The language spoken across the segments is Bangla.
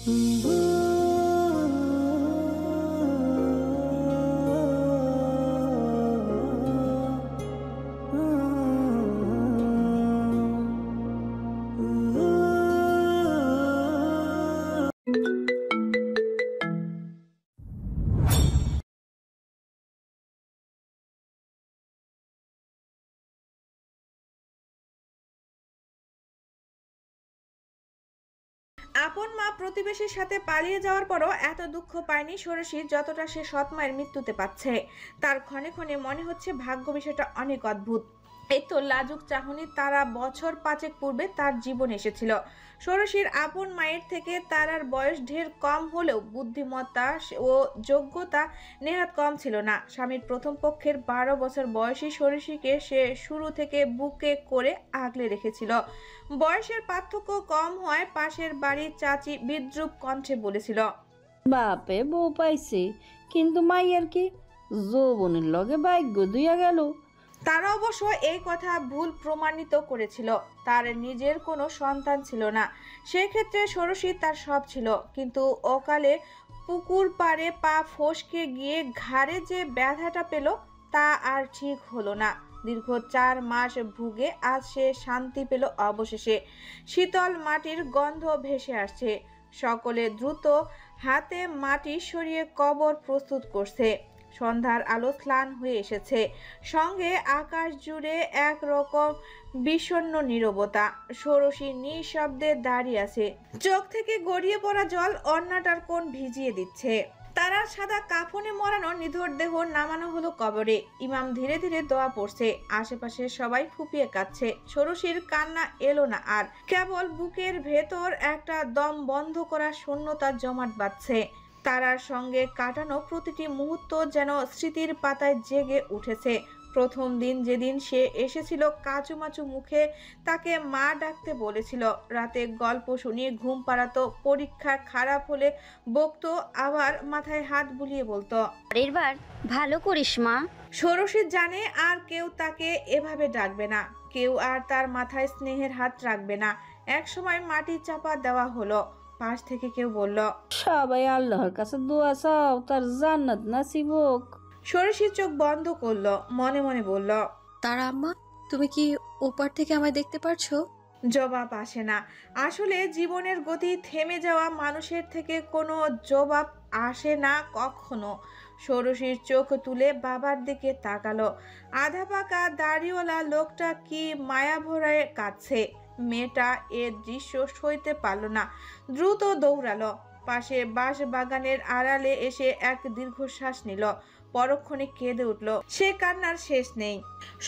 আপন মা প্রতিবেশীর সাথে পালিয়ে যাওয়ার পরও এত দুঃখ পায়নি ষোড়শী যতটা সে সৎ মায়ের মৃত্যুতে পাচ্ছে। তার ক্ষণে ক্ষণে মনে হচ্ছে ভাগ্য বিষয়টা অনেক অদ্ভুত। এই তো লাজুক চাহনি তারা বছর 5 পূর্বে তার জীবন এসেছিল। ষোড়শীর আপন মায়ের থেকে তারার বয়স ঢের কম হলেও বুদ্ধিমত্তা ও যোগ্যতা নেহাত কম ছিল না। স্বামীর প্রথম পক্ষের 12 বছর বয়সী ষোড়শীকে সে শুরু থেকে বুকে করে আগলে রেখেছিল। বয়সের পার্থক্য কম হয় পাশের বাড়ির চাচি বিদ্রুপ কণ্ঠে বলেছিল, বাপে বউ পাইছে, কিন্তু মাইয়ার কি যৌবনের লগে ভাগ্য দুইয়া গেল। তারা অবশ্য এই কথা ভুল প্রমাণিত করেছিল। তার নিজের কোনো সন্তান ছিল না, সেক্ষেত্রে ষোড়শী তার সব ছিল। কিন্তু অকালে পুকুর পাড়ে পা ফসকে গিয়ে ঘাড়ে যে ব্যথাটা পেল তা আর ঠিক হলো না। দীর্ঘ 4 মাস ভুগে আজ সে শান্তি পেল অবশেষে। শীতল মাটির গন্ধ ভেসে আসছে। সকলে দ্রুত হাতে মাটি সরিয়ে কবর প্রস্তুত করছে। সন্ধ্যার আলো স্নান হয়ে এসেছে, সঙ্গে আকাশ জুড়ে একরকম বিষণ্ণ নীরবতা। ষোড়শী নিঃশব্দে দাঁড়িয়ে আছে, চোখ থেকে গড়িয়ে পড়া জল অন্যটার কোণ ভিজিয়ে দিচ্ছে। তারার সাদা কাফনে মরানো নিথর দেহ নামানো হলো কবরে। ইমাম ধীরে ধীরে দোয়া পড়ছে, আশেপাশে সবাই ফুপিয়ে কাঁদছে। ষোড়শীর কান্না এলো না আর, কেবল বুকের ভেতর একটা দম বন্ধ করা শূন্যতা জমাট বাঁধছে। তারার সঙ্গে কাটানো প্রতিটি মুহূর্ত যেন স্মৃতির পাতায় জেগে উঠেছে। প্রথম দিন যেদিন সে এসেছিল কাচুমাচু মুখে তাকে মা ডাকতে বলেছিল, রাতে গল্প শুনিয়ে ঘুম পাড়াতো, পরীক্ষা খারাপ হলে বকতো, আবার মাথায় হাত বুলিয়ে বলতো, পরের বার ভালো করিস মা। ষোড়শী জানে আর কেউ তাকে এভাবে ডাকবে না, কেউ আর তার মাথায় স্নেহের হাত রাখবে না। এক সময় মাটি চাপা দেওয়া হলো। পাশ থেকে কেউ বলল, সবাই আল্লাহর কাছে দোয়া চাও তার জান্নাত নসিব হোক। ষোড়শী চোখ বন্ধ করলো, মনে মনে বলল, তারা আম্মা, তুমি কি ওপার থেকে আমায় দেখতে পারছো? জবাব আসে না। আসলে জীবনের গতি থেমে যাওয়া মানুষের থেকে কোনো জবাব আসে না কখনো। ষোড়শীর চোখ তুলে বাবার দিকে তাকালো। আধা পাকা দাড়িওয়ালা লোকটা কি মায়া ভরায় কাঁদছে। মেয়েটা এ দৃশ্য সইতে পারল না, দ্রুত দৌড়ালো। পাশে বাঁশ বাগানের আড়ালে এসে এক দীর্ঘশ্বাস নিল, পরক্ষণে কেঁদে উঠল। সে কান্নার শেষ নেই।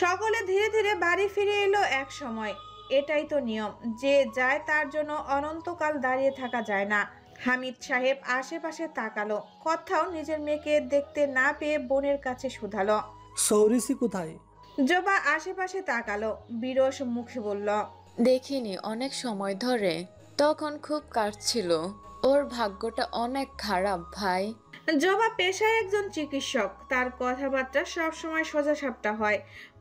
সকলে ধীরে ধীরে বাড়ি ফিরে এলো এক সময়। এটাই তো নিয়ম, যে যায় তার জন্য অনন্তকাল দাঁড়িয়ে থাকা যায় না। হামিদ সাহেব আশেপাশে তাকালো, কোথাও নিজের মেয়েকে দেখতে না পেয়ে বোনের কাছে শুধালো, সৌরিসি কোথায়? জবা আশেপাশে তাকালো, বিরস মুখে বলল, দেখিনি অনেক সময় ধরে, তখন খুব কাটছিল। ওর ভাগ্যটা অনেক খারাপ ভাই। জবা পেশায় একজন চিকিৎসক, তার কথাবার্তা সবসময় সোজাসাপটা হয়।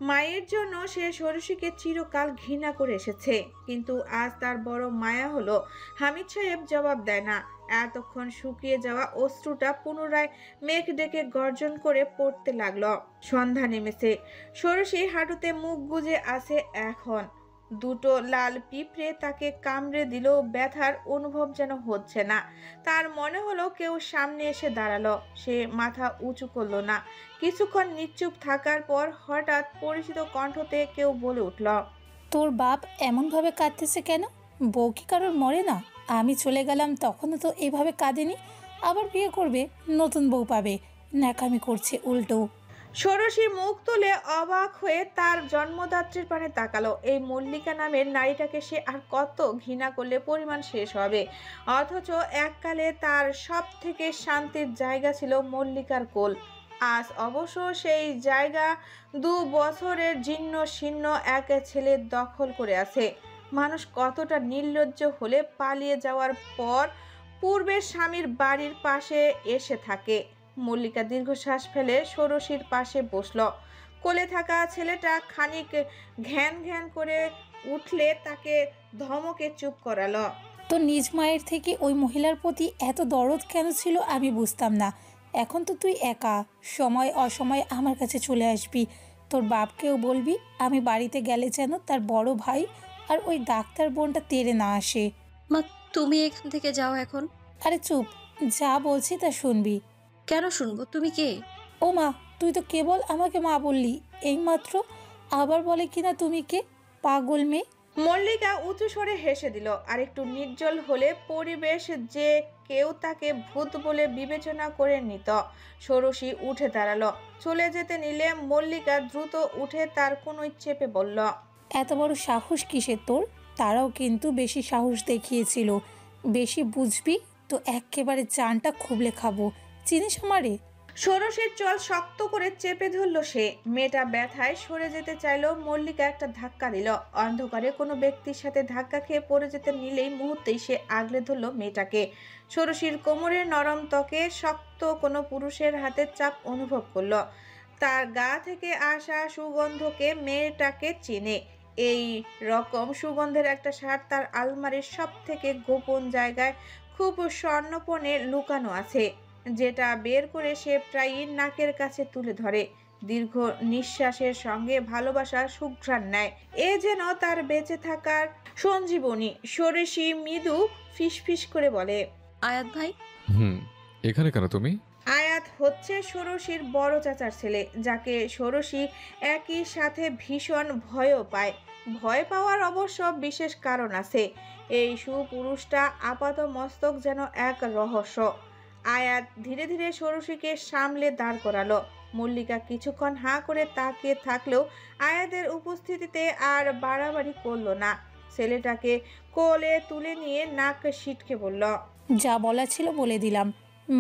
মায়ের জন্য সে ষোড়শীকে চিরকাল ঘৃণা করে এসেছে, কিন্তু আজ তার বড় মায়া হলো। হামিদ সাহেব জবাব দেয় না। এতক্ষণ শুকিয়ে যাওয়া অশ্রুটা পুনরায় মেঘ ডেকে গর্জন করে পড়তে লাগলো। সন্ধ্যা নেমেছে। ষোড়শী হাঁটুতে মুখ গুজে আছে এখন। দুটো লাল পিঁপড়ে তাকে কামড়ে দিলেও ব্যথার অনুভব যেন হচ্ছে না। তার মনে হলো কেউ সামনে এসে দাঁড়ালো। সে মাথা উঁচু করলো না। কিছুক্ষণ নিশ্চুপ থাকার পর হঠাৎ পরিচিত কণ্ঠতে কেউ বলে উঠল, তোর বাপ এমনভাবে কাঁদতেছে কেন? বউ কি কারোর মরে না? আমি চলে গেলাম তখনও তো এভাবে কাঁদেনি। আবার বিয়ে করবে, নতুন বউ পাবে, ন্যাকামি করছে উল্টো। ষোড়শী মুখ তুলে অবাক হয়ে তার জন্মদাত্রীর পানে তাকালো। এই মল্লিকা নামের নারীটাকে সে আর কত ঘৃণা করলে পরিমাণ শেষ হবে। অথচ এককালে তার সব থেকে শান্তির জায়গা ছিল মল্লিকার কোল। আজ অবশ্য সেই জায়গা 2 বছরের জীর্ণ শীর্ণ এক ছেলের দখল করে আছে। মানুষ কতটা নির্লজ্জ হলে পালিয়ে যাওয়ার পর পূর্বের স্বামীর বাড়ির পাশে এসে থাকে। মল্লিকা দীর্ঘশ্বাস ফেলে ষোড়শীর পাশে বসল। কোলে থাকা ছেলেটা খানিক ঘ্যান ঘ্যান করে উঠলে তাকে ধমকে চুপ করালো। তো নিজ মায়ের থেকে ওই মহিলার প্রতি এত দরদ কেন ছিল আমি বুঝতাম না। এখন তো তুই একা, সময় অসময়ে আমার কাছে চলে আসবি। তোর বাপকেও বলবি আমি বাড়িতে গেলে যেন তার বড় ভাই আর ওই ডাক্তার বোনটা তেড়ে না আসে। মা, তুমি এখান থেকে যাও এখন। আরে চুপ, যা বলছি তা শুনবি। কেন শুনবো? তুমি কে? ও মা, তুই তো কেবল আমাকে মা বললি এইমাত্র, আবার বলে কিনা তুমি কে, পাগল মেয়ে। মল্লিকা উঁচু স্বরে হেসে দিল। আর একটু নির্জল হলে পরিবেশ যে কেউ তাকে ভূত বলে বিবেচনা করে নিত। ষোড়শী উঠে দাঁড়ালো। চলে যেতে নিলে মল্লিকা দ্রুত উঠে তার কোনোই চেপে বলল, এত বড় সাহস কিসের তোর? তারাও কিন্তু বেশি সাহস দেখিয়েছিল। বেশি বুঝবি তো একেবারে জানটা খুবলে খাবো। চিনিস আমারে? ষোড়শীর চল শক্ত করে চেপে ধরল সে। মেয়েটা ব্যথায় সরে যেতে চাইলো। মল্লিকা একটা ধাক্কা দিল। অন্ধকারে কোনো ব্যক্তির সাথে ধাক্কা খেয়ে পড়ে যেতে নিলেই মুহূর্তেই সে আগলে ধরল মেয়েটাকে। ষোড়শীর কোমরের নরম ত্বকে শক্ত কোনো পুরুষের হাতের চাপ অনুভব করলো। তার গা থেকে আসা সুগন্ধকে মেয়েটাকে চেনে। এই রকম সুগন্ধের একটা শার্ট তার আলমারির সব থেকে গোপন জায়গায় খুব স্বর্ণপণে লুকানো আছে, যেটা বের করে সে প্রায়ই নাকের কাছে তুলে ধরে। দীর্ঘ নিঃশ্বাসের সঙ্গে ভালোবাসার সুঘ্রাণ নেয়। এ যেন তার বেঁচে থাকার সঞ্জীবনী। ষোড়শী মৃদু ফিসফিস করে বলে, আয়াত ভাই। এখানে কেন তুমি? আয়াত হচ্ছে ষোড়শীর বড় চাচার ছেলে, যাকে ষোড়শী একই সাথে ভীষণ ভয়ও পায়। ভয় পাওয়ার অবশ্য বিশেষ কারণ আছে। এই সুপুরুষটা আপাত মস্তক যেন এক রহস্য। আয়াত ধীরে ধীরে ষোড়শীকে সামলে দাঁড় করালো। মল্লিকা কিছুক্ষণ হাঁ করে তাকিয়ে থাকলেও আয়াতের উপস্থিতিতে আর বাড়াবাড়ি করলো না। ছেলেটাকে কোলে তুলে নিয়ে নাক সিটকে বলল, যা বলা ছিল বলে দিলাম,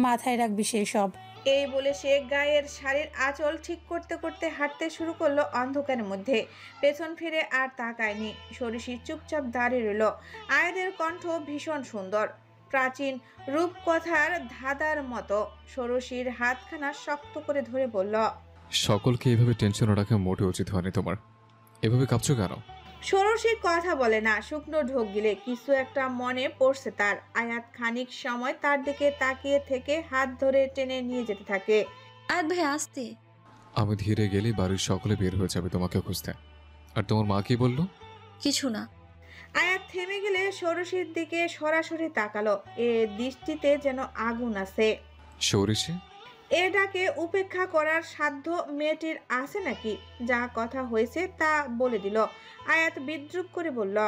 মাথায় রাখবি সেই সব। এই বলে সে গায়ের শাড়ির আঁচল ঠিক করতে করতে হাঁটতে শুরু করলো অন্ধকারের মধ্যে। পেছন ফিরে আর তাকায়নি। ষোড়শী চুপচাপ দাঁড়িয়ে রইল। আয়াদের কণ্ঠ ভীষণ সুন্দর, প্রাচীন রূপকথার ধাঁধার মতো। ষোড়শীর হাতখানা শক্ত করে ধরে বলল, সকলকে এইভাবে টেনশনে রাখা মোটে উচিত হয়নি তোমার। এভাবে কাঁপছো কেন? ষোড়শী কথা বলে না, শুকনো ঢোক গিলে। কিছু একটা মনে পড়ছে তার। আয়াত খানিক সময় তার দিকে তাকিয়ে থেকে হাত ধরে টেনে নিয়ে যেতে থাকে। আয়াত ভাই আসতে। আমি ধীরে গেলে বাড়ির সকলে বের হয়ে যাবে তোমাকে খুঁজতে। আর তোমার মা কি বললো? কিছু না। আয়াত থেমে গেলে ষোড়শীর দিকে সরাসরি তাকালো। এ দৃষ্টিতে যেন আগুন আছে। ষোড়শী? এটাকে উপেক্ষা করার সাধ্য মেয়েটির আছে নাকি? যা কথা হয়েছে তা বলে দিল। আয়াত বিদ্রুপ করে বলল,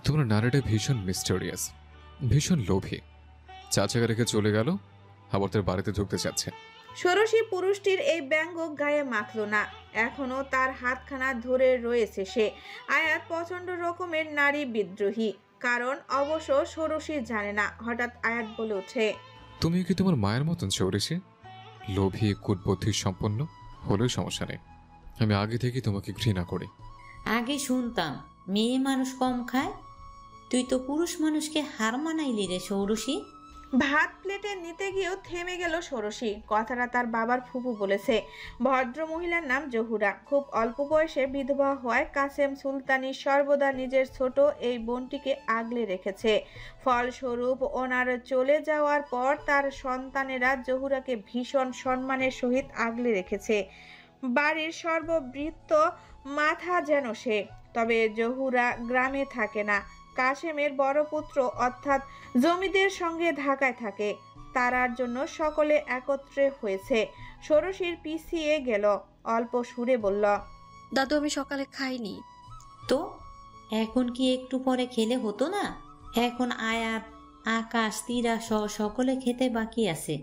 তোমার নারীটা ভীষণ মিস্টেরিয়াস, ভীষণ লোভী। চাচাকে রেখে চলে গেল, আবার তার বাড়িতে ঢুকতে চাচ্ছে। ষোড়শী পুরুষটির এই ব্যঙ্গ গায়ে মাখল না। এখনো তার হাতখানা ধরে রয়েছে সে। আয়াত প্রচন্ড রকমের নারী বিদ্রোহী। কারণ অবশ্য ষোড়শী জানে না। হঠাৎ আয়াত বলে ওঠে, তুমি কি তোমার মায়ের মতন ষোড়শী? লোভী, কুটবুদ্ধি সম্পন্ন হলেও সমস্যা নেই। আমি আগে থেকে তোমাকে ঘৃণা করি। আগে শুনতাম মেয়ে মানুষ কম খায়, তুই তো পুরুষ মানুষকে হার মানাইলি রে ষোড়শী। ভাত প্লেটে নিতে গিয়েও থেমে গেল ষোড়শী। কথাটা তার বাবার ফুপু বলেছে। ভদ্র মহিলার নাম জহুরা। খুব অল্প বয়সে বিধবা হওয়ায় কাসেম সুলতানি সর্বদা নিজের ছোট এই বোনটিকে আগলে রেখেছে। ফলস্বরূপ ওনার চলে যাওয়ার পর তার সন্তানেরা জহুরাকে ভীষণ সম্মানের সহিত আগলে রেখেছে। বাড়ির সর্ববৃত্ত মাথা যেন সে। তবে জহুরা গ্রামে থাকে না। কাসেমের বড় পুত্র অর্থাৎ জমিদের সঙ্গে ঢাকায় থাকে। তারার জন্য সকলে একত্রে হয়েছে। ষোড়শীর পিছিয়ে গেল। অল্প সুরে বলল, দাদু আমি সকালে খাইনি। তো এখন কি একটু পরে খেলে হতো না? এখন আয়াত, আকাশ, তীরা সহ সকলে খেতে বাকি আছে।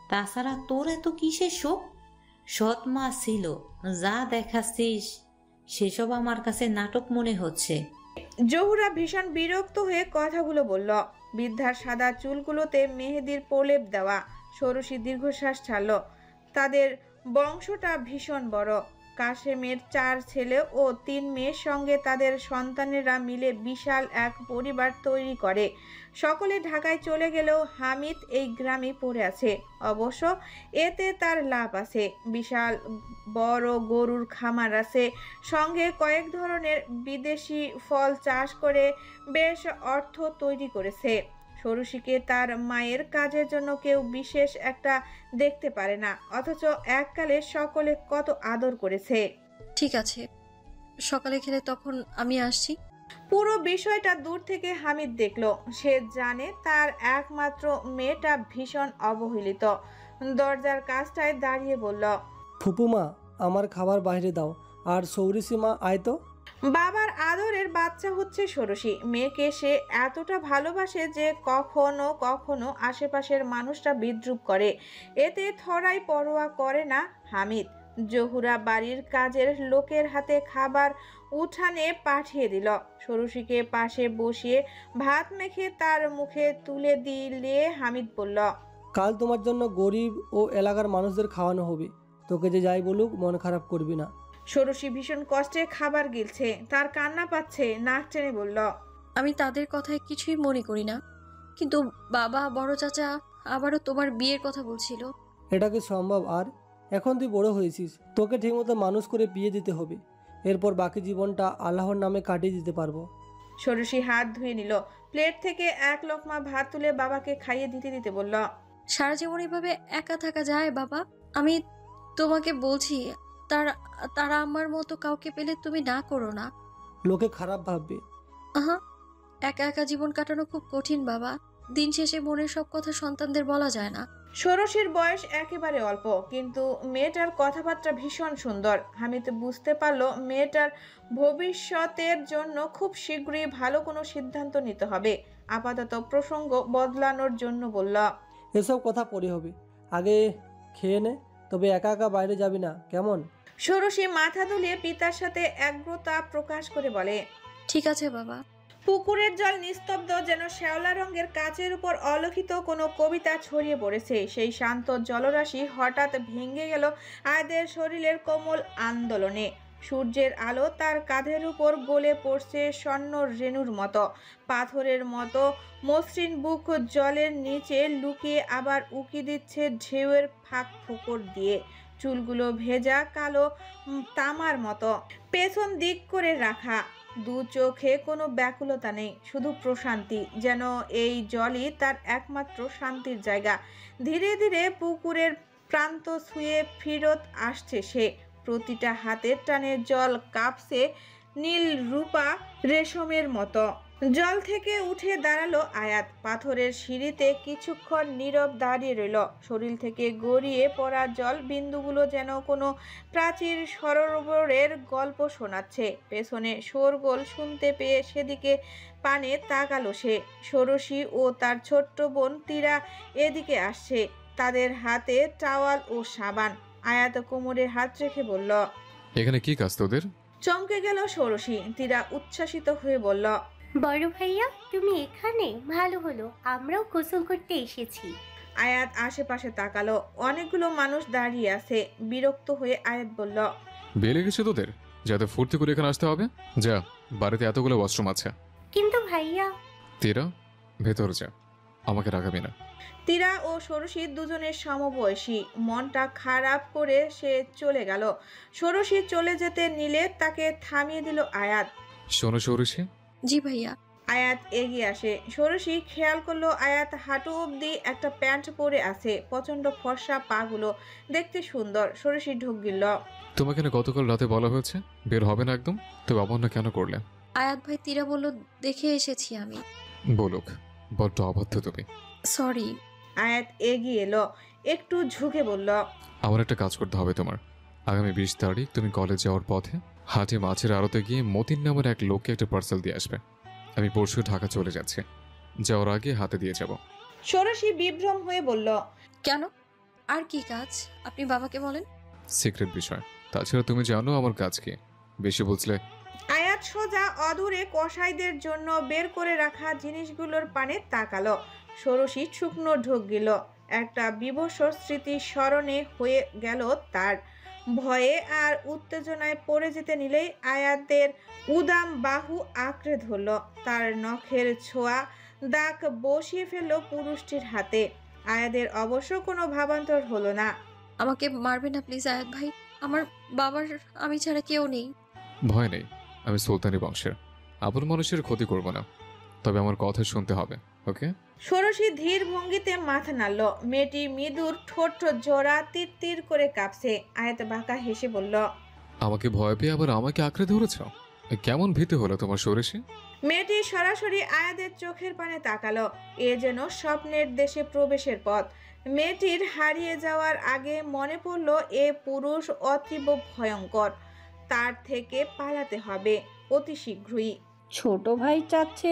তাছাড়া তোর এত কিসের শোক? সৎ মা ছিল, যা দেখাচ্ছিস সেসব আমার কাছে নাটক মনে হচ্ছে। জহুরা ভীষণ বিরক্ত হয়ে কথাগুলো বলল। বৃদ্ধার সাদা চুলগুলোতে মেহেদির প্রলেপ দেওয়া। ষোড়শী দীর্ঘশ্বাস ছাড়ল। তাদের বংশটা ভীষণ বড়। কাশেমের 4 ছেলে ও 3 মেয়ের সঙ্গে তাদের সন্তানেরা মিলে বিশাল এক পরিবার তৈরি করে। সকলে ঢাকায় চলে গেলেও হামিদ এই গ্রামে পড়ে আছে। অবশ্য এতে তার লাভ আছে, বিশাল বড় গরুর খামার আছে, সঙ্গে কয়েক ধরনের বিদেশি ফল চাষ করে বেশ অর্থ তৈরি করেছে। ষোড়শীকে তার মায়ের কাজের জন্য কেউ বিশেষ একটা দেখতে পারে না, অথচ এককালে সকলে কত আদর করেছে। ঠিক আছে, সকালে খেলে তখন আমি আসছি। পুরো বিষয়টা দূর থেকে হামিদ দেখলো। সে জানে তার একমাত্র মেয়েটা ভীষণ অবহেলিত। দরজার কাছটায় দাঁড়িয়ে বলল, ফুপুমা, আমার খাবার বাইরে দাও, আর সৌরিসীমা আয় তো। বাবার আদরের বাচ্চা হচ্ছে ষোড়শী। মেয়েকে সে এতটা ভালোবাসে যে কখনো কখনো আশেপাশের মানুষটা বিদ্রুপ করে, এতে থরাই পরোয়া করে না হামিদ। জহুরা বাড়ির কাজের লোকের হাতে খাবার উঠানে পাঠিয়ে দিল। ষোড়শীকে পাশে বসিয়ে ভাত মেখে তার মুখে তুলে দিলে হামিদ বলল, কাল তোমার জন্য গরিব ও এলাকার মানুষদের খাওয়ানো হবে, তোকে যে যাই বলুক মন খারাপ করবি না। ষোড়শী ভীষণ কষ্টে খাবার গিলছে, তার কান্না পাচ্ছে, নাক টেনে বলল, আমি তাদের কথায় কিছুই মনে করি না, কিন্তু বাবা বড় চাচা আবারও তোমার বিয়ের কথা বলছিল। এটা কি সম্ভব? আর এখন তুই বড় হয়েছিস, তোকে ঠিকমতো মানুষ করে বিয়ে দিতে হবে, এরপর বাকি জীবনটা আল্লাহর নামে কাটিয়ে দিতে পারবো। ষোড়শী হাত ধুয়ে নিল, প্লেট থেকে এক লোকমা ভাত তুলে বাবাকে খাইয়ে দিতে দিতে বলল, সারা জীবন এভাবে একা থাকা যায় বাবা? আমি তোমাকে বলছি, তারা আমার মতো কাউকে পেলে তুমি না করো না। লোকে খারাপ ভাববে। আহা, একা একা জীবন কাটানো খুব কঠিন বাবা। দিন শেষে মনের সব কথা সন্তানদের বলা যায় না। ষোড়শীর বয়স একেবারে অল্প, কিন্তু মেয়েটার কথাবার্তা ভীষণ সুন্দর। হামিদ বুঝতে পারলো মেয়েটার ভবিষ্যতের জন্য খুব শীঘ্রই ভালো কোনো সিদ্ধান্ত নিতে হবে। আপাতত প্রসঙ্গ বদলানোর জন্য বলল, এসব কথা পরে হবে, আগে খেয়ে নে, তবে একা একা বাইরে যাবি না, কেমন? ষোড়শী মাথা দুলিয়ে পিতার সাথে একগ্রতা প্রকাশ করে বলে, ঠিক আছে বাবা। পুকুরের জল নিস্তব্ধ, যেন শ্যাওলা রঙের কাচের উপর অলিখিত কোনো কবিতা ছড়িয়ে পড়েছে। সেই শান্ত জলরাশি হঠাৎ ভেঙে গেল আয়াদের শরীরের কোমল আন্দোলনে। সূর্যের আলো তার কাঁধের উপর গলে পড়ছে স্বর্ণ রেণুর মতো। পাথরের মতো মসৃণ বুক জলের নিচে লুকিয়ে আবার উকি দিচ্ছে ঢেউয়ের ফাঁক ফোকর দিয়ে। চুলগুলো ভেজা কালো তামার মতো, পেছন দিক করে রাখা। দু চোখে কোনো ব্যাকুলতা নেই, শুধু প্রশান্তি, যেন এই জলই তার একমাত্র শান্তির জায়গা। ধীরে ধীরে পুকুরের প্রান্ত ছুঁয়ে ফিরত আসছে সে। প্রতিটা হাতের টানে জল কাঁপছে নীল রূপা রেশমের মতো। জল থেকে উঠে দাঁড়ালো আয়াত। পাথরের সিঁড়িতে কিছুক্ষণ নীরব দাঁড়িয়ে রইল। শরীর থেকে গড়িয়ে পড়া জল বিন্দুগুলো যেন কোনো প্রাচীর সরোবরের গল্প শোনাচ্ছে। পেছনে শোরগোল শুনতে পেয়ে সেদিকে পানে তাকালো সে। ষোড়শী ও তার ছোট্ট বোন তীরা এদিকে আসছে, তাদের হাতে টাওয়াল ও সাবান। আয়াত কোমরে হাত রেখে বলল, এখানে কি কাজ তোদের? চমকে গেল ষোড়শী। তীরা উচ্ছ্বাসিত হয়ে বলল, বড় ভাইয়া তুমি এখানে? ভালো হলো, আমরাও গোসল করতে এসেছি। আয়াত আশেপাশে তাকালো, অনেকগুলো মানুষ দাঁড়িয়ে আছে। বিরক্ত হয়ে আয়াত বলল, বেলে গেছে তোদের, যাতে ফুর্তি করে এখানে আসতে হবে? যা, বাড়িতে এতগুলো ওয়াশরুম আছে। কিন্তু ভাইয়া। তেরা, ভেতর যা, আমাকে রাখাবি না। তীরা ও ষোড়শী দুজনের সমবয়সী। মনটা খারাপ করে সে চলে গেল। ষোড়শী চলে যেতে নিলে তাকে থামিয়ে দিল আয়াত। শোনো সৌরিষি। জি ভাইয়া। আয়াত এগিয়ে আসে। ষোড়শী খেয়াল করলো আয়াত হাঁটু অব্দি একটা প্যান্ট পরে আছে। প্রচন্ড ফর্সা পাগুলো দেখতে সুন্দর। ষোড়শী ঢোক গিল, তোমাকে না গতকাল রাতে বলা হয়েছে বের হবে না একদম, তবে অবন্য কেন করলে? আয়াত ভাই তীরা বলল দেখে এসেছি আমি। বলুক, বড্ড অবাধ্য তুমি। সরি। আয়াত এগিয়ে এলো, একটু ঝুঁকে বলল, আমার একটা কাজ করতে হবে তোমার। আগামী 20 তারিখ তুমি কলেজ যাওয়ার পথে হাটে মাছের আড়তে গিয়ে মতিন নামের এক লোককে একটা পার্সেল দিয়ে আসবে। আমি পরশু ঢাকা চলে যাচ্ছি, যাওয়ার আগে হাতে দিয়ে যাব। ষোড়শী বিভ্রম হয়ে বলল, কেন? আর কি কাজ? আপনি বাবাকে বলেন। সিক্রেট বিষয়, তাছাড়া তুমি জানো আমার কাজ কি, বেশি বুঝলে। আয়াত সোজা অদূরে কসাইদের জন্য বের করে রাখা জিনিসগুলোর পানে তাকালো। ষোড়শী শুকনো ঢোক গেল। একটা বিবশ স্মৃতি স্মরণে হয়ে গেল তার। ভয়ে আর উত্তেজনায় পড়ে যেতে নিলেই আয়াতের উদাম বাহু আঁকড়ে ধরল। তার নখের ছোঁয়া দাগ বসিয়ে ফেলল পুরুষটির হাতে। আয়াদের অবশ্য কোনো ভাবান্তর হলো না। আমাকে মারবে না প্লিজ আয়াত ভাই। আমার বাবার আমি ছাড়া কেউ নেই। ভয় নেই, আমি সুলতানি বংশের। আপন মানুষের ক্ষতি করব না, তবে আমার কথা শুনতে হবে, ওকে? ষোড়শী ধীর ভঙ্গিতে মাথা নাড়ল। মেয়েটি মৃদুর ঠোঁট জোড়া তীর তীর করে কাঁপছে। আয়াত বাঁকা হেসে বলল, আমাকে ভয় পেয়ে আবার আমাকে আঁকড়ে ধরেছ? কেমন ভীতি হলো তোমার ষোড়শী? মেয়েটি সরাসরি আয়াদের চোখের পানে তাকালো। এ যেন স্বপ্নের দেশে প্রবেশের পথ। মেয়েটির হারিয়ে যাওয়ার আগে মনে পড়ল এ পুরুষ অতীব ভয়ঙ্কর। তার থেকে পালাতে হবে অতি শীঘ্রই। ছোট ভাই চাচ্ছে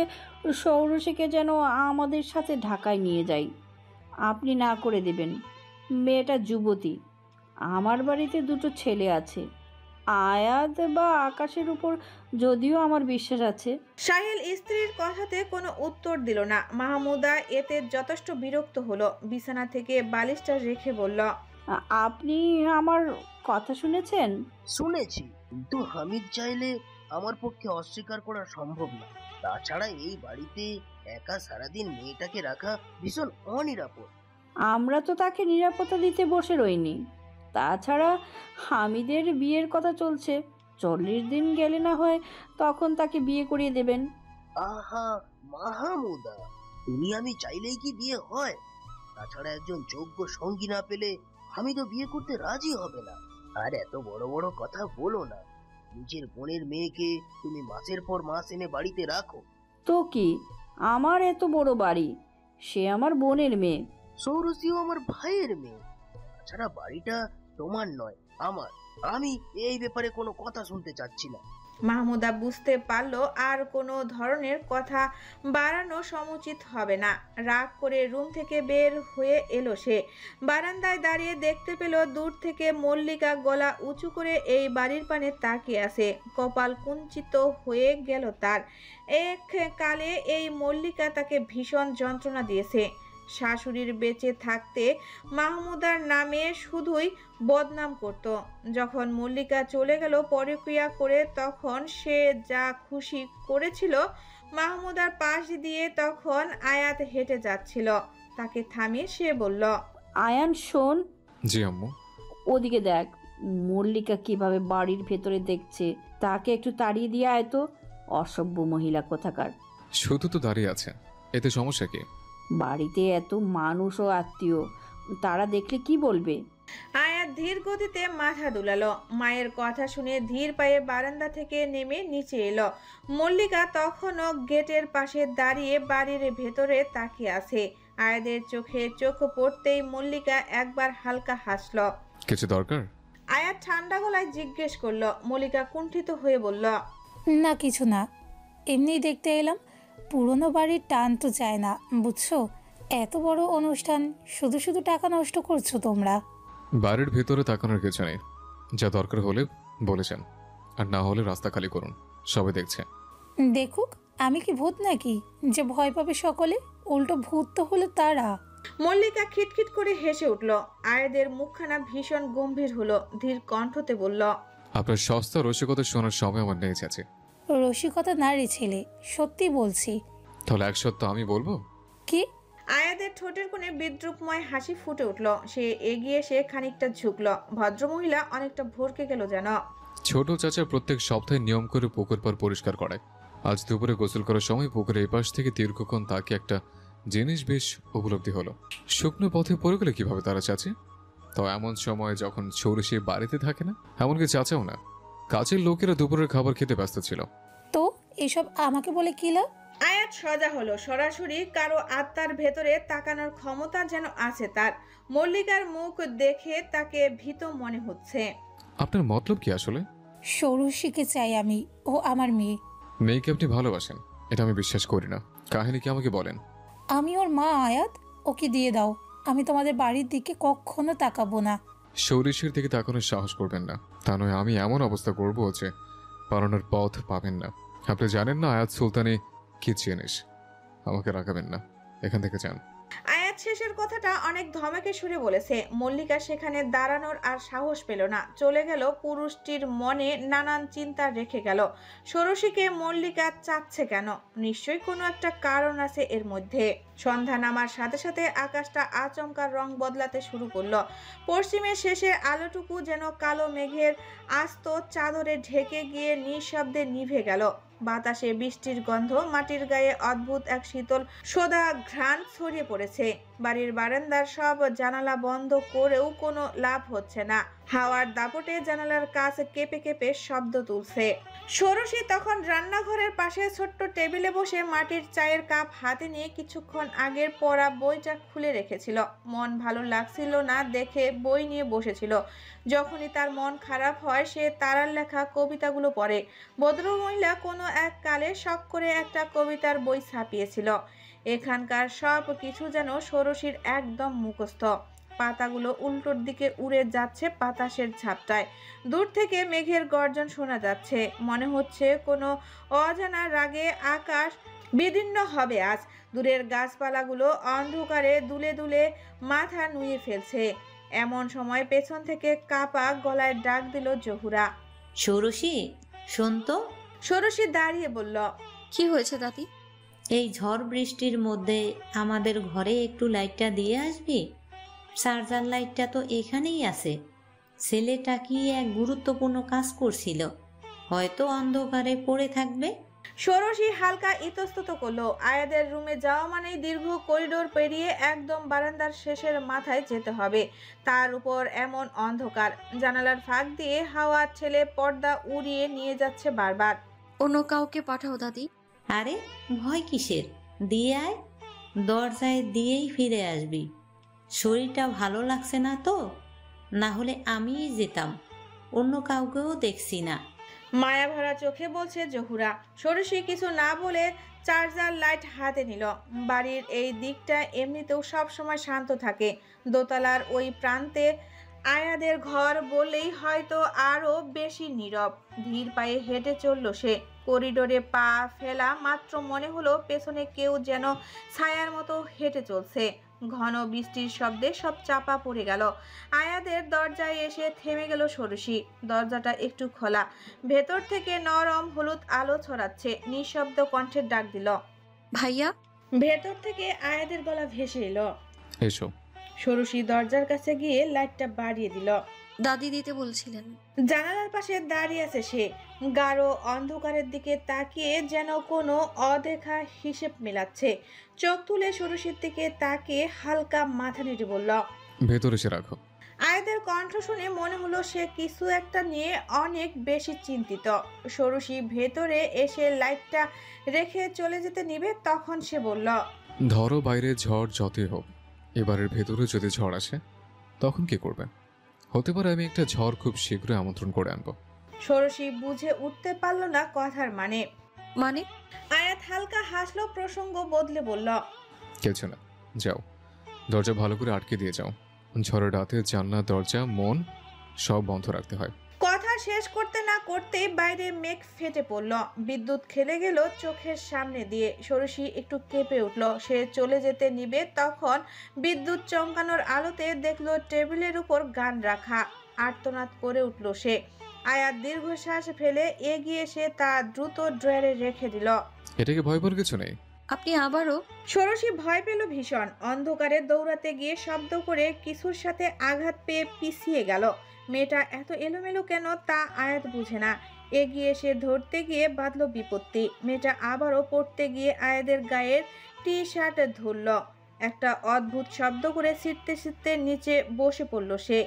সৌরসীকে যেন আমাদের সাথে ঢাকায় নিয়ে যাই। আপনি না করে দেবেন? মেয়েটা যুবতী, আমার বাড়িতে দুটো ছেলে আছে। আয়াত বা আকাশের উপর যদিও আমার বিশ্বাস আছে। সাহিল স্ত্রীর কথাতে কোনো উত্তর দিল না। মাহমুদা এতে যথেষ্ট বিরক্ত হলো। বিছানা থেকে বালিশটা রেখে বলল, আপনি আমার কথা শুনেছেন? শুনেছি, কিন্তু হামিদ চাইলে আমার পক্ষে অস্বীকার করা সম্ভব না। তাছাড়া এই বাড়িতে একা সারাদিন মেয়েটাকে রাখা ভীষণ অনিরাপদ। আমরা তো তাকে নিরাপত্তা দিতে বসে রইনি। তাছাড়া হামিদের বিয়ের কথা চলছে। 40 দিন গেলে না হয় তখন তাকে বিয়ে করিয়ে দেবেন। আহা মাহমুদা, তুমি আমি চাইলেই কি বিয়ে হয়? তাছাড়া একজন যোগ্য সঙ্গী না পেলে হামিদও বিয়ে করতে রাজি হবে না। আর এত বড় বড় কথা বলো না। নিজের বোনের মেয়েকে তুমি মাসের পর মাস এনে বাড়িতে রাখো। তো কি, আমার এত বড় বাড়ি, সে আমার বোনের মেয়ে। সৌরসীও আমার ভাইয়ের মেয়ে। তাছাড়া বাড়িটা তোমার নয়, আমার। আমি এই ব্যাপারে কোনো কথা শুনতে চাচ্ছি না। মাহমুদা বুঝতে পারলো আর কোনো ধরনের কথা বাড়ানো সমুচিত হবে না। রাগ করে রুম থেকে বের হয়ে এলো সে। বারান্দায় দাঁড়িয়ে দেখতে পেল দূর থেকে মল্লিকা গলা উঁচু করে এই বাড়ির পানে তাকিয়ে আছে। কপাল কুঞ্চিত হয়ে গেল তার। এক কালে এই মল্লিকা তাকে ভীষণ যন্ত্রণা দিয়েছে। শাশুড়ির বেঁচে থাকতে মাহমুদার নামে শুধুই বদনাম করত। যখন মল্লিকা চলে গেল পরক্রিয়া করে, তখন সে যা খুশি করেছিল। মাহমুদার পাশ দিয়ে তখন আয়াত হেঁটে যাচ্ছিল। তাকে থামিয়ে সে বলল, আয়ান শোন। জি আম্মু। ওদিকে দেখ, মল্লিকা কিভাবে বাড়ির ভেতরে দেখছে। তাকে একটু তাড়িয়ে দিয়ে আয় তো, অসভ্য মহিলা কোথাকার। শুধু তো দাঁড়িয়ে আছে, এতে সমস্যা কি? বাড়িতে এত মানুষ ও আত্মীয়, তারা দেখলে কি বলবে? আয়াত ধীর গতিতে মাথা দুলালো। মায়ের কথা শুনে ধীর পায়ে বারান্দা থেকে নেমে নিচে এলো। মল্লিকা তখনও গেটের পাশে দাঁড়িয়ে বাড়ির ভেতরে তাকিয়ে আছে। আয়াদের চোখে চোখ পড়তেই মল্লিকা একবার হালকা হাসল। কিছু দরকার? আয়াত ঠান্ডা গলায় জিজ্ঞেস করলো। মল্লিকা কুণ্ঠিত হয়ে বলল, না কিছু না, এমনিই দেখতে এলাম। পুরনো বাড়ির টান তো চায় না, বুঝছো? এত বড় অনুষ্ঠান, শুধু শুধু টাকা নষ্ট করছো তোমরা। বাড়ির ভেতরে তাকানোর কিছু নেই। যা দরকার হলে বলেছেন, আর না হলে রাস্তা খালি করুন, সবাই দেখছে। দেখুক, আমি কি ভূত নাকি যে ভয় পাবে সকলে? উল্টো ভূত তো হলো তারা। মল্লিকা খিটখিট করে হেসে উঠল। আয়াদের মুখখানা ভীষণ গম্ভীর হলো। ধীর কণ্ঠতে বলল, আপনার সস্তা রসিকতা শোনার সময় আমার নেই চাচি। রসিকতা না রে ছেলে, সত্যি বলছি। তাহলে এক সত্য আমি বলবো। কি? আয়াদের ঠোঁটের কোণে বিদ্রুপময় হাসি ফুটে উঠল। সে এগিয়ে এসে খানিকটা ঝুঁকল। ভদ্রমহিলা অনেকটা ভরকে গেল যেন। ছোট চাচা প্রত্যেক সপ্তাহে নিয়ম করে পুকুর পাড় পরিষ্কার করে। আজ দুপুরে গোসল করার সময় পুকুরের এপাশ থেকে দীর্ঘক্ষণ তাকে একটা জিনিস বেশ উপলব্ধি হলো। শুকনো পথে পড়ে গেলে কিভাবে তারা চাচি? তো এমন সময় যখন সৌরসী বাড়িতে থাকে না, এমনকি চাচাও না, কাছের লোকেরা দুপুরের খাবার খেতে ব্যস্ত ছিল। তো এসব আমাকে বলে কি লাভ? আয়াত সজা হলো। সরাসরি কারো আত্মার ভেতরে তাকানোর ক্ষমতা যেন আছে তার। মল্লিকার মুখ দেখে তাকে ভীত মনে হচ্ছে। আপনার মতলব কি আসলে? ষোড়শীকে চাই আমি, ও আমার মেয়ে। মেয়েকে আপনি ভালোবাসেন, এটা আমি বিশ্বাস করি না। কাহিনী কি আমাকে বলেন। আমি ওর মা আয়াত, ওকে দিয়ে দাও। আমি তোমাদের বাড়ির দিকে কখনো তাকাবো না। সৌরিশীর দিকে তাকানোর সাহস করবেন না, তা নয় আমি এমন অবস্থা করব যে পালানোর পথ পাবেন না। আপনি জানেন না আয়াত সুলতানি কি জিনিস। আমাকে রাখাবেন না, এখান থেকে যান। আয়াত আয়াত শেষের কথাটা অনেক ধমকে সুরে বলেছে। মল্লিকা সেখানে দাঁড়ানোর আর সাহস পেল না, চলে গেল। পুরুষটির মনে নানান চিন্তা রেখে গেল। ষোড়শীকে মল্লিকা চাচ্ছে কেন? নিশ্চয়ই কোনো একটা কারণ আছে এর মধ্যে। সন্ধ্যা নামার সাথে সাথে আকাশটা আচমকা রং বদলাতে শুরু করলো। পশ্চিমের শেষের আলোটুকু যেন কালো মেঘের আস্ত চাদরে ঢেকে গিয়ে নিঃশব্দে নিভে গেল। বাতাসে বৃষ্টির গন্ধ, মাটির গায়ে অদ্ভুত এক শীতল সোদা ঘ্রাণ ছড়িয়ে পড়েছে। বাড়ির বারান্দার সব জানালা বন্ধ করেও কোনো লাভ হচ্ছে না। হাওয়ার দাপটে জানালার কাছ কেঁপে কেঁপে শব্দ তুলছে। ষোড়শী তখন রান্নাঘরের পাশে ছোট্ট টেবিলে বসে মাটির চায়ের কাপ হাতে নিয়ে কিছুক্ষণ আগের পড়া বইটা খুলে রেখেছিল। মন ভালো লাগছিল না দেখে বই নিয়ে বসেছিল। যখনই তার মন খারাপ হয় সে তারার লেখা কবিতাগুলো পড়ে। ভদ্রমহিলা কোনো এক কালে শখ করে একটা কবিতার বই ছাপিয়েছিল। এখানকার সব কিছু যেন ষোড়শীর একদম মুখস্থ। পাতাগুলো উল্টোর দিকে উড়ে যাচ্ছে বাতাসের ঝাপটায়। দূর থেকে মেঘের গর্জন শোনা যাচ্ছে। মনে হচ্ছে কোনো অজানা রাগে আকাশ বিদীর্ণ হবে আজ। দূরের গাছপালাগুলো অন্ধকারে দুলে দুলে মাথা নুয়ে ফেলছে। এমন সময় পেছন থেকে কাপা গলায় ডাক দিল জহুরা। ষোড়শী, শোন তো। ষোড়শী দাঁড়িয়ে বলল, কি হয়েছে দাদি? এই ঝড় বৃষ্টির মধ্যে আমাদের ঘরে একটু লাইটটা দিয়ে আসবি? চার্জার লাইটটা তো এখানেই আছে। ছেলেটা কি এক গুরুত্বপূর্ণ কাজ করছিল, হয়তো অন্ধকারে পড়ে থাকবে। ষোড়শী হালকা ইতস্তত করলো। আয়াদের রুমে যাওয়া মানেই দীর্ঘ করিডোর পেরিয়ে একদম বারান্দার শেষের মাথায় যেতে হবে। তার উপর এমন অন্ধকার, জানালার ফাঁক দিয়ে হাওয়ার ছেলে পর্দা উড়িয়ে নিয়ে যাচ্ছে বারবার। অন্য কাউকে পাঠাও দাদি। আরে ভয় কিসের, দিয়ে আয়। দরজায় দিয়েই ফিরে আসবি। শরীরটা ভালো লাগছে না তো? না হলে আমিই যেতাম, অন্য কাউকেও দেখছি না। মায়া ভরা চোখে বলছে জহুরা। ষোড়শী কিছু না বলে চার্জার লাইট হাতে নিল। বাড়ির এই দিকটা এমনিতেও সব সময় শান্ত থাকে। দোতলার ওই প্রান্তে আয়াদের ঘর বলেই হয়তো আরো বেশি নীরব। ধীর পায়ে হেঁটে চলল সে। করিডোরে পা ফেলা মাত্র মনে হলো পেছনে কেউ যেন ছায়ার মতো হেঁটে চলছে। ঘন বৃষ্টির শব্দে সব চাপা পড়ে গেল। আয়াদের দরজায় এসে থেমে গেল ষোড়শী। দরজাটা একটু খোলা, ভেতর থেকে নরম হলুদ আলো ছড়াচ্ছে। নিঃশব্দ কণ্ঠে ডাক দিল, ভাইয়া। ভেতর থেকে আয়াদের গলা ভেসে এলো, এসো। ষোড়শী দরজার কাছে গিয়ে লাইটটা বাড়িয়ে দিল। দাদি দিতে বলছিলেন। জানালার পাশে দাঁড়িয়ে আছে সে। গাঢ় অন্ধকারের দিকে তাকিয়ে যেন কোনো অদেখা হিসেব মেলাচ্ছে। চোখ তুলে ষোড়শীর দিকে তাকিয়ে হালকা মাথা নেড়ে বলল, ভেতরে এসে রাখো। আয়াদের কণ্ঠ শুনে মনে হলো সে কিছু একটা নিয়ে অনেক বেশি চিন্তিত। ষোড়শী ভেতরে এসে লাইটটা রেখে চলে যেতে নিবে, তখন সে বলল, ধরো বাইরে ঝড় যতই হোক, এবারের ভেতরে যদি ঝড় আসে তখন কি করবে? হতে পারে আমি একটা ঝড় খুব শীঘ্রই আমন্ত্রণ করে আনবো। ষোড়শী বুঝে উঠতে পারল না কথার মানে। মানে? আয়াত হালকা হাসলো, প্রসঙ্গ বদলে বলল, কিছু না, যাও দরজা ভালো করে আটকে দিয়ে যাও। ঝড়ের রাতে জানলা দরজা মন সব বন্ধ রাখতে হয়। কথা শেষ করতে না করতেই বাইরে মেঘ ফেটে পড়ল। বিদ্যুৎ খেলে গেল চোখের সামনে দিয়ে। ষোড়শী একটু কেঁপে উঠল। সে চলে যেতে নিবে, তখন বিদ্যুৎ চমকানোর আলোতে দেখলো টেবিলের উপর গান রাখা। আর্তনাদ করে উঠল সে। আয়াত দীর্ঘশ্বাস ফেলে এগিয়ে সে তা দ্রুত ড্রয়ারে রেখে দিল। এটাকে ভয় পাওয়ার কিছু নেই। আপনি আবারও? ষোড়শী ভয় পেল ভীষণ। অন্ধকারে দৌড়াতে গিয়ে শব্দ করে কিছুর সাথে আঘাত পেয়ে পিছিয়ে গেল। মেয়েটা এত এলোমেলো কেন তা আয়াত বুঝে না। এগিয়ে সে ধরতে গিয়ে বাঁধল বিপত্তি। মেয়েটা আবারও পড়তে গিয়ে আয়াদের গায়ের টি শার্ট ধরল। একটা অদ্ভুত শব্দ করে ছিটতে ছিটতে নিচে বসে পড়ল সে।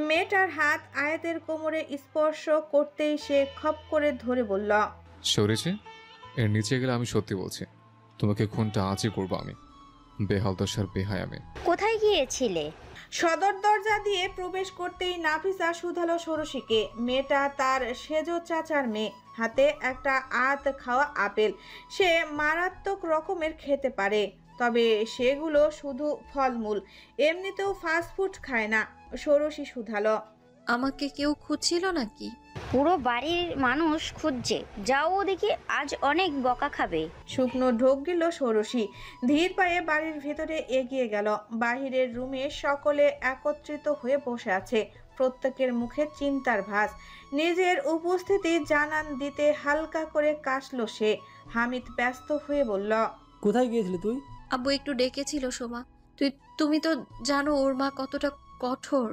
মেয়েটার হাত আয়াতের কোমরে স্পর্শ করতেই সে খপ করে ধরে বলল, সরেছে, এর নিচে গেলে আমি সত্যি বলছি তোমাকে খুনটা আজই করবো আমি। বেহাল দশার বেহায় আমি। কোথায় গিয়েছিলে? সদর দরজা দিয়ে প্রবেশ করতেই নাফিসা শুধালো ষোড়শীকে। মেয়েটা তার সেজো চাচার মেয়ে। হাতে একটা আধ খাওয়া আপেল। সে মারাত্মক রকমের খেতে পারে, তবে সেগুলো শুধু ফলমূল, এমনিতেও ফাস্টফুড খায় না। ষোড়শী শুধালো, আমাকে কেউ খুঁজছিল নাকি? পুরো বাড়ির মানুষ খুঁজছে, যাও দেখি, আজ অনেক বকা খাবে। শুকনো ঢোক গেল ষোড়শী। ধীর পায়ে বাড়ির ভেতরে এগিয়ে গেল। বাহিরের রুমে সকলে একত্রিত হয়ে বসে আছে, প্রত্যেকের মুখে চিন্তার ভাঁজ। নিজের উপস্থিতি জানান দিতে হালকা করে কাশল সে। হামিদ ব্যস্ত হয়ে বলল, কোথায় গিয়েছিলি তুই? আব্বু একটু ডেকেছিল সোমা। তুমি তো জানো ওর মা কতটা কঠোর,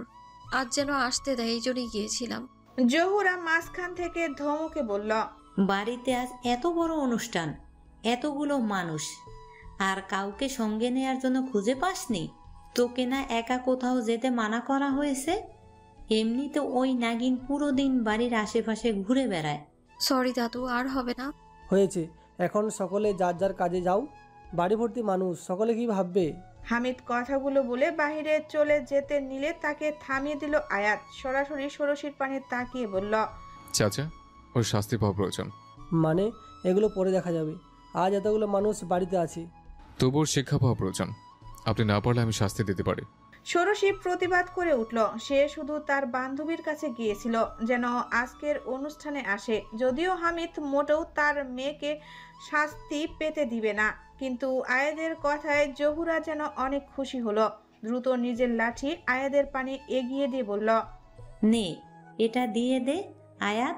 আজ যেন আসতে দেয়, এই জন্যই গিয়েছিলাম। জহুরা মাঝখান থেকে ধমকে বলল, বাড়িতে আজ এত বড় অনুষ্ঠান, এতগুলো মানুষ, আর কাউকে সঙ্গে নেয়ার জন্য খুঁজে পাসনি? তোকে না একা কোথাও যেতে মানা করা হয়েছে? এমনিতে ওই নাগিন পুরো দিন বাড়ির আশেপাশে ঘুরে বেড়ায়। সরি দাদু, আর হবে না। হয়েছে, এখন সকলে যার যার কাজে যাও। বাড়ি ভর্তি মানুষ, সকলে কি ভাববে? হামিদ কথাগুলো বলে বাহিরে চলে যেতে নিলে তাকে থামিয়ে দিল আয়াত। সরাসরি ষোড়শীর পানে তাকিয়ে বলল, চাচা, ওর শাস্তি পাওয়া প্রয়োজন। মানে এগুলো পরে দেখা যাবে, আজ এতগুলো মানুষ বাড়িতে আছে। তবুও শিক্ষা পাওয়া প্রয়োজন। আপনি না পারলে আমি শাস্তি দিতে পারি। ষোড়শী প্রতিবাদ করে উঠল। সে শুধু তার বান্ধবীর কাছে গিয়েছিল যেন আজকের অনুষ্ঠানে আসে। যদিও হামিদ মোটেও তার মেয়েকে শাস্তি পেতে দিবে না, কিন্তু আয়াদের কথায় জহুরা যেন অনেক খুশি হলো। দ্রুত নিজের লাঠি আয়াদের পানে এগিয়ে দিয়ে বলল, নে, এটা দিয়ে দে আয়াত,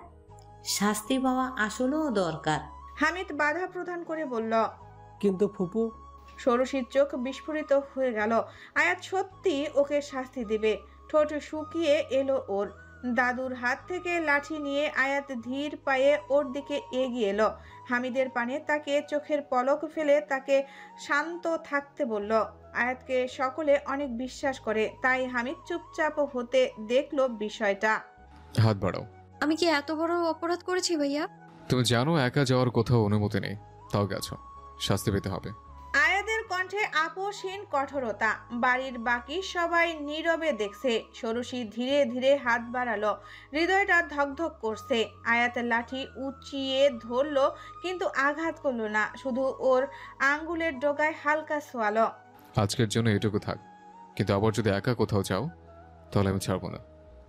শাস্তি পাওয়া আসলেও দরকার। হামিদ বাধা প্রদান করে বলল, কিন্তু ফুপু। ষোড়শীর চোখ বিস্ফোরিত হয়ে গেল। আয়াত সত্যি ওকে শাস্তি দিবে। ঠোঁট শুকিয়ে এলো ওর। দাদুর হাত থেকে লাঠি নিয়ে আয়াত ধীর পায়ে ওর দিকে এগিয়ে এলো। হামিদের পানে তাকে চোখের পলক ফেলে তাকে শান্ত থাকতে বলল। আয়াতকে সকলে অনেক বিশ্বাস করে, তাই হামিদ চুপচাপ হতে দেখলো বিষয়টা। হাত বাড়াও। আমি কি এত বড় অপরাধ করেছি ভাইয়া? তুমি জানো একা যাওয়ার কোথাও অনুমতি নেই, তাও গেছো, শাস্তি পেতে হবে। আয়াদের কণ্ঠে আপোষহীন কঠোরতা। বাড়ির বাকি সবাই নীরবে দেখছে। ষোড়শী ধীরে ধীরে হাত বাড়ালো। হৃদয়টা ধকধক করছে। আয়াতের লাঠি উঁচিয়ে ধরলো, কিন্তু আঘাত করলো না, শুধু ওর আঙ্গুলের ডগায় হালকা ছোঁয়ালো। আজকের জন্য এটুকু থাক, কিন্তু আবার যদি একা কোথাও যাও তাহলে আমি ছাড়বো না।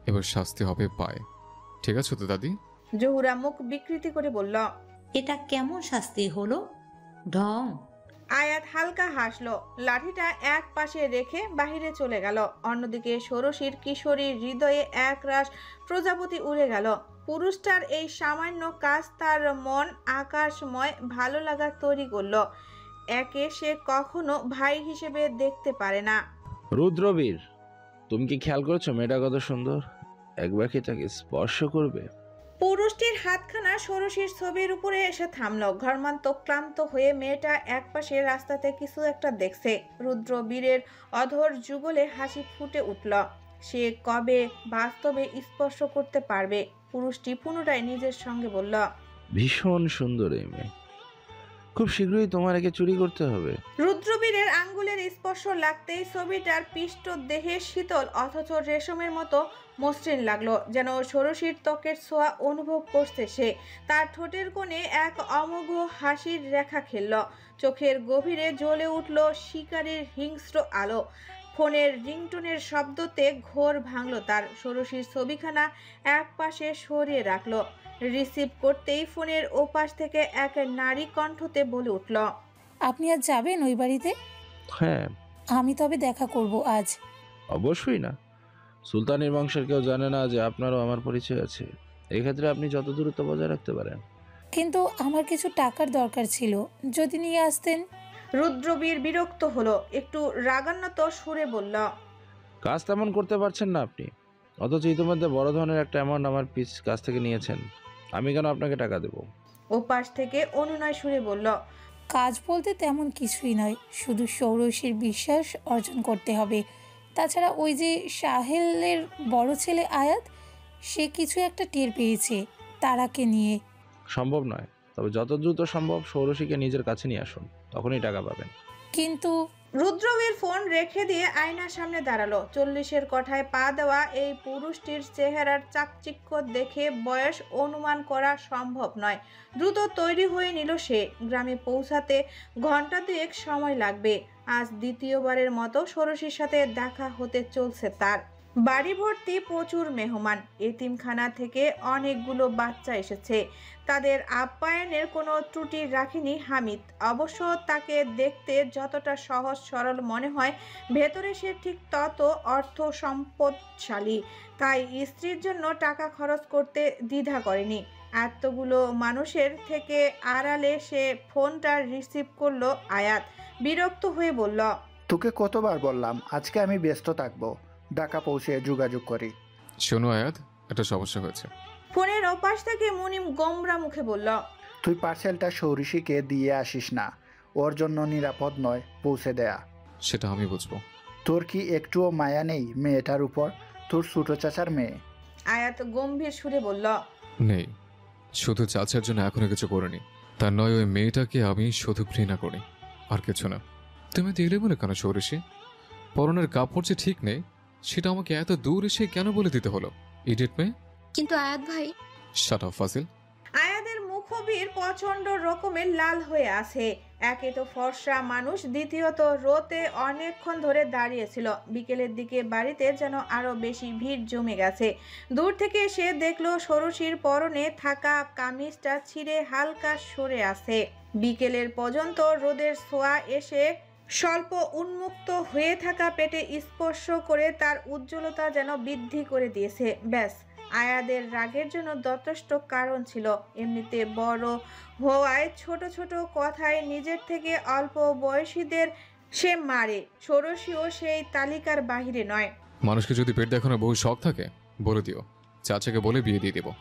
এবার শাস্তি হবে পায়ে, ঠিক আছে তো দাদি? জহুরা মুখ বিকৃতি করে বলল, এটা কেমন শাস্তি হলো? ঢং। আয়াত হালকা হাসলো। লাঠিটা এক পাশে রেখে বাহিরে চলে গেল। অন্যদিকে ষোড়শীর কিশোরীর হৃদয়ে একরাশ প্রজাপতি উড়ে গেল। পুরুষটার এই সামান্য কাজ তার মন আকাশময় ভালো লাগা তৈরি করলো। একে সে কখনো ভাই হিসেবে দেখতে পারে না। রুদ্রবীর, তুমি কি খেয়াল করেছো মেয়েটা কত সুন্দর? একবার কি তাকে স্পর্শ করবে? পুরুষটির হাতখানা ষোড়শীর ছবির উপরে এসে থামলো। ঘর্মান্ত ক্লান্ত হয়ে মেয়েটা একপাশে রাস্তাতে কিছু একটা দেখছে। রুদ্রবীরের অধর যুগলে হাসি ফুটে উঠল। সে কবে বাস্তবে স্পর্শ করতে পারবে? পুরুষটি পুনরায় নিজের সঙ্গে বলল, ভীষণ সুন্দর এই মেয়ে, খুব শীঘ্রই তোমার একে চুরি করতে হবে। রুদ্রবীরের আঙ্গুলের স্পর্শ লাগতেই ছবিটার পৃষ্ঠ দেহে শীতল অথচ রেশমের মতো মসৃণ লাগলো। যেন ষোড়শীর ত্বকের ছোঁয়া অনুভব করছে সে। তার ঠোঁটের কোণে এক অমোঘ হাসির রেখা খেলল। চোখের গভীরে জ্বলে উঠল শিকারীর হিংস্র আলো। ফোনের রিংটোনের শব্দতে ঘোর ভাঙল তার। ষোড়শীর ছবিখানা এক পাশে সরিয়ে রাখলো। রিসিভ করতেই ফোনের ওপাশ থেকে এক নারী কণ্ঠতে বলে উঠল, আপনি আজ যাবেন ওই বাড়িতে? হ্যাঁ। আমি তবে দেখা করব আজ। অবশ্যই না, সুলতানের বংশের কেউ জানে না যে আপনারও আমার পরিচয় আছে। এক্ষেত্রে আপনি যত দূরত্ব বজায় রাখতে পারেন। কিন্তু আমার কিছু টাকার দরকার ছিল, যদি নিয়ে আসতেন। রুদ্রবীর বিরক্ত হলো, একটু রাগান্বিত সুরে বলল, কাজ তেমন করতে পারছেন না আপনি, অথচ ইতিমধ্যে বড় ধরনের একটা অ্যামাউন্ট আমার কাছ থেকে নিয়েছেন। আমি কেন আপনাকে টাকা দেব? ওপাশ থেকে অনুনয় সুরে বলল, কাজ বলতে তেমন কিছুই নয়, শুধু ষোড়শীর বিশ্বাস অর্জন করতে হবে। তাছাড়া ওই যে সাহেলের বড় ছেলে আয়াত, সে কিছু একটা টের পেয়েছে তারাকে নিয়ে। সম্ভব নয়, তবে যত দ্রুত সম্ভব ষোড়শীকে নিজের কাছে নিয়ে আসুন, তখনই টাকা পাবেন। কিন্তু রুদ্রবীর ফোন রেখে দিয়ে আয়নার সামনে দাঁড়ালো। 40-এর কোঠায় পা দেওয়া এই পুরুষটির চেহারার চাকচিক্য দেখে বয়স অনুমান করা সম্ভব নয়। দ্রুত তৈরি হয়ে নিল সে। গ্রামে পৌঁছাতে ঘন্টা দুয়েক সময় লাগবে। আজ দ্বিতীয়বারের মতো ষোড়শীর সাথে দেখা হতে চলছে তার। বাড়ি ভর্তি প্রচুর মেহমান। এতিমখানা থেকে অনেকগুলো বাচ্চা এসেছে। তাদের আপ্যায়নের কোনো ত্রুটি রাখেনি হামিদ। অবশ্য তাকে দেখতে যতটা সহজ সরল মনে হয়, ভেতরে সে ঠিক তত অর্থ সম্পদশালী। তাই স্ত্রীর জন্য টাকা খরচ করতে দ্বিধা করেনি। এতগুলো মানুষের থেকে আড়ালে সে ফোনটা রিসিভ করলো। আয়াত বিরক্ত হয়ে বলল, তোকে কতবার বললাম আজকে আমি ব্যস্ত থাকবো, ঢাকা পৌঁছে যোগাযোগ করি। শোনো আয়াত, একটা সমস্যা হয়েছে। ফোনের ওপাশ থেকে মুনিম গোমরা মুখে বলল, তুই পার্সেলটা সৌরিশিকে দিয়ে আসিস না, ওর জন্য নিরাপদ নয় পৌঁছে দেয়া। সেটা আমি বুঝবো। তোর কি একটুও মায়া নেই মেয়েটার উপর? তোর ছোট চাচার মেয়ে। আয়াত গম্ভীর সুরে বলল, নেই, শুধু চাচার জন্য এখনো কিছু করিনি। তার নয়, ওই মেয়েটাকে আমি শুধু ঘৃণা করি, আর কিছু না। তুমি দিলে বলে কেন সৌরিশি? পরনের কাপড় যে ঠিক নেই সেটা আমাকে এত দূর এসে কেন বলে দিতে হলো? ইডিয়েট মেয়ে। কিন্তু আয়াত ভাই। শাট আপ ফাজিল। আয়াদের মুখবির প্রচন্ড রকমের লাল হয়ে আছে। একে তো ফর্সা মানুষ, দ্বিতীয়ত রোতে অনেকক্ষণ ধরে দাঁড়িয়েছিল। বিকেলের দিকে বাড়িতে যেন আরো বেশি ভিড় জমে গেছে। দূর থেকে সে দেখলো ষোড়শীর পরনে থাকা কামিজটা ছিঁড়ে হালকা সরে আছে। বিকেলের পর্যন্ত রোদের ছোঁয়া এসে স্বল্প উন্মুক্ত হয়ে থাকা পেটে স্পর্শ করে তার উজ্জ্বলতা যেন বৃদ্ধি করে দিয়েছে। ব্যাস, আয়াদের রাগের জন্য যথেষ্ট কারণ ছিল। এমনিতে বড় হওয়ায় ছোট ছোট কথায় নিজের থেকে অল্প বয়সীদের সে মারে। ষোড়শীও সেই তালিকার বাহিরে নয়। মানুষকে যদি পেট দেখানোর বহু শখ থাকে বলে দিও, চাচাকে বলে বিয়ে দিয়ে দেবো।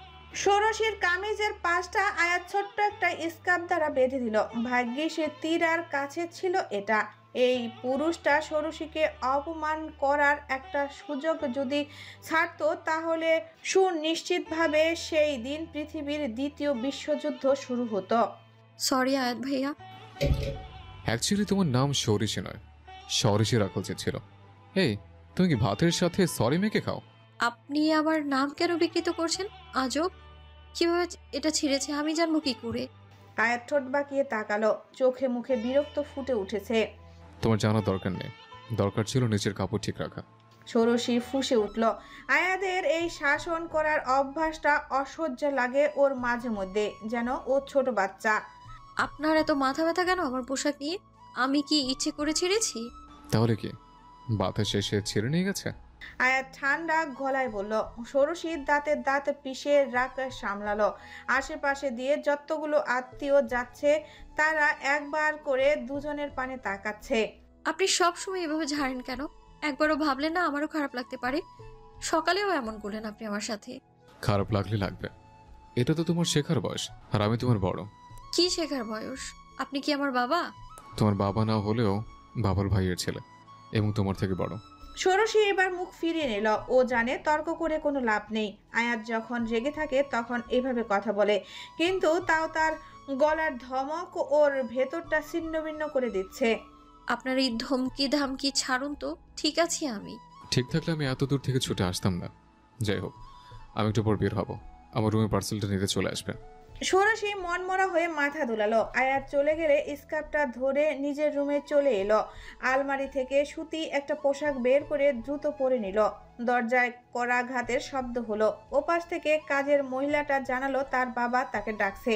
ষোড়শীর কামিজের পাশটা আয়াত ছোট্ট একটা স্কার্ফ দ্বারা বেঁধে দিল। ভাগ্যে সে তীরার কাছে ছিল এটা। এই পুরুষটা ষোড়শীকে অপমান করার একটা সুযোগ যদি ছাড়তো, তাহলে সুনিশ্চিতভাবে সেই দিন পৃথিবীর দ্বিতীয় বিশ্বযুদ্ধ শুরু হতো। সরি আয়াত ভাইয়া। অ্যাকচুয়ালি তোমার নাম সৌরিশি নয়, সরিষি রাখা উচিত ছিল। এই, তুমি কি ভাতের সাথে সরি মেখে খাও? আপনি আমার নাম কেন বিকৃত করছেন? আজব, কিভাবে এটা ছিঁড়েছে আমি জানবো কি করে? আয়াত ঠোঁট বাঁকিয়ে তাকালো। চোখে মুখে বিরক্ত ফুটে উঠেছে। তোমার জানার দরকার নেই, দরকার ছিল নিজের কাপড় ঠিক রাখা। ষোড়শী ফুঁসে উঠল। আয়াদের এই শাসন করার অভ্যাসটা অসহ্য লাগে ওর মাঝে মধ্যে, যেন ও ছোট বাচ্চা। আপনার এত মাথা ব্যথা কেন আমার পোশাক নিয়ে? আমি কি ইচ্ছে করে ছিঁড়েছি? তাহলে কি বাতাস শেষে ছিঁড়ে নিয়ে গেছে? আয়াত ঠান্ডা গলায় বলল। ষোড়শী দাঁতের দাঁত পিষে রাগ সামলালো। আশেপাশে দিয়ে যতগুলো আত্মীয় যাচ্ছে তারা একবার করে দুজনের পানে তাকাচ্ছে। আপনি সবসময় এভাবে ঝাড়েন কেন? একবারও ভাবলেন না আমারও খারাপ লাগতে পারে? সকালেও এমন করলেন আপনি আমার সাথে। খারাপ লাগলে লাগবে, এটা তো তোমার শেখার বয়স, আর আমি তোমার বড়। কি শেখার বয়স? আপনি কি আমার বাবা? তোমার বাবা না হলেও বাবার ভাইয়ের ছেলে, এবং তোমার থেকে বড়। ষোড়শী এবার মুখ ফিরিয়ে নিল। ও জানে তর্ক করে কোনো লাভ নেই। আয়াত যখন রেগে থাকে তখন এভাবে কথা বলে, কিন্তু তাও তার গলার ধমক ওর ভেতরটা ছিন্নভিন্ন করে দিচ্ছে। আপনার এই ধমকি ধামকি ছাড়ুন তো, ঠিক আছি আমি। ঠিক থাকলে আমি এত দূর থেকে ছুটে আসতাম না। যাই হোক, আমি একটু পর বের হবো, আমার রুমের পার্সেলটা নিতে চলে আসবে। ষোড়শী মনমরা হয়ে মাথা দুলালো। আয়াত চলে গেলে স্কার্ফটা ধরে নিজের রুমে চলে এলো। আলমারি থেকে সুতি একটা পোশাক বের করে দ্রুত পরে নিল। দরজায় করাঘাতের শব্দ হলো। ওপাশ থেকে কাজের মহিলাটা জানালো তার বাবা তাকে ডাকছে।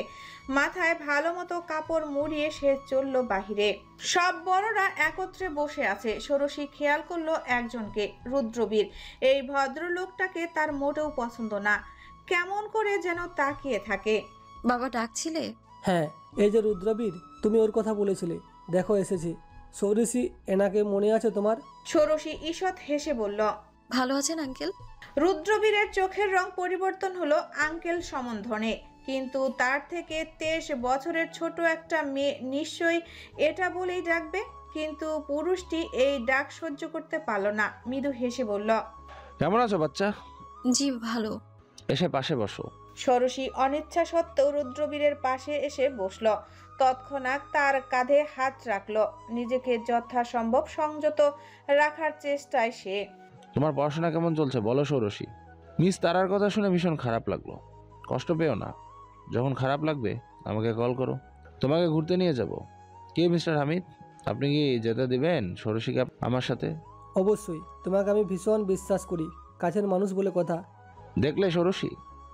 মাথায় ভালো মতো কাপড় মুড়িয়ে সে চলল বাহিরে। সব বড়রা একত্রে বসে আছে। ষোড়শী খেয়াল করলো একজনকে, রুদ্রবীর। এই ভদ্রলোকটাকে তার মোটেও পছন্দ না, কেমন করে যেন তাকিয়ে থাকে। বাবা ডাকছিলে? হ্যাঁ, এই যে রুদ্রবীর, তুমি ওর কথা বলেছিলে, দেখো এসেছি। সৌরিশি, এনাকে মনে আছে তোমার? ষোড়শী ঈষৎ হেসে বলল, ভালো আছেন আঙ্কেল? রুদ্রবীরের চোখের রং পরিবর্তন হলো আঙ্কেল সম্বোধনে, কিন্তু তার থেকে 23 বছরের ছোট একটা মেয়ে নিশ্চয়ই এটা বলেই ডাকবে। কিন্তু পুরুষটি এই ডাক সহ্য করতে পারল না। মৃদু হেসে বলল, কেমন আছো বাচ্চা? জি ভালো। এসে পাশে বসো। ষোড়শী অনিচ্ছা সত্ত্বেও রুদ্রবীরের পাশে এসে বসল। তৎক্ষণাৎ তার কাঁধে হাত রাখলো। নিজেকে যথাসম্ভব সংযত রাখার চেষ্টায় সে। তোমার পড়াশোনা কেমন চলছে বলো ষোড়শী? মিস তারার কথা শুনে ভীষণ খারাপ লাগলো। কষ্ট পেও না, যখন খারাপ লাগবে আমাকে কল করো, তোমাকে ঘুরতে নিয়ে যাব। কি মিস্টার হামিদ, আপনি কি যেতে দিবেন ষোড়শীকে আমার সাথে? অবশ্যই, তোমাকে আমি ভীষণ বিশ্বাস করি। কাছের মানুষ বলে কথা। দেখলে ষোড়শী,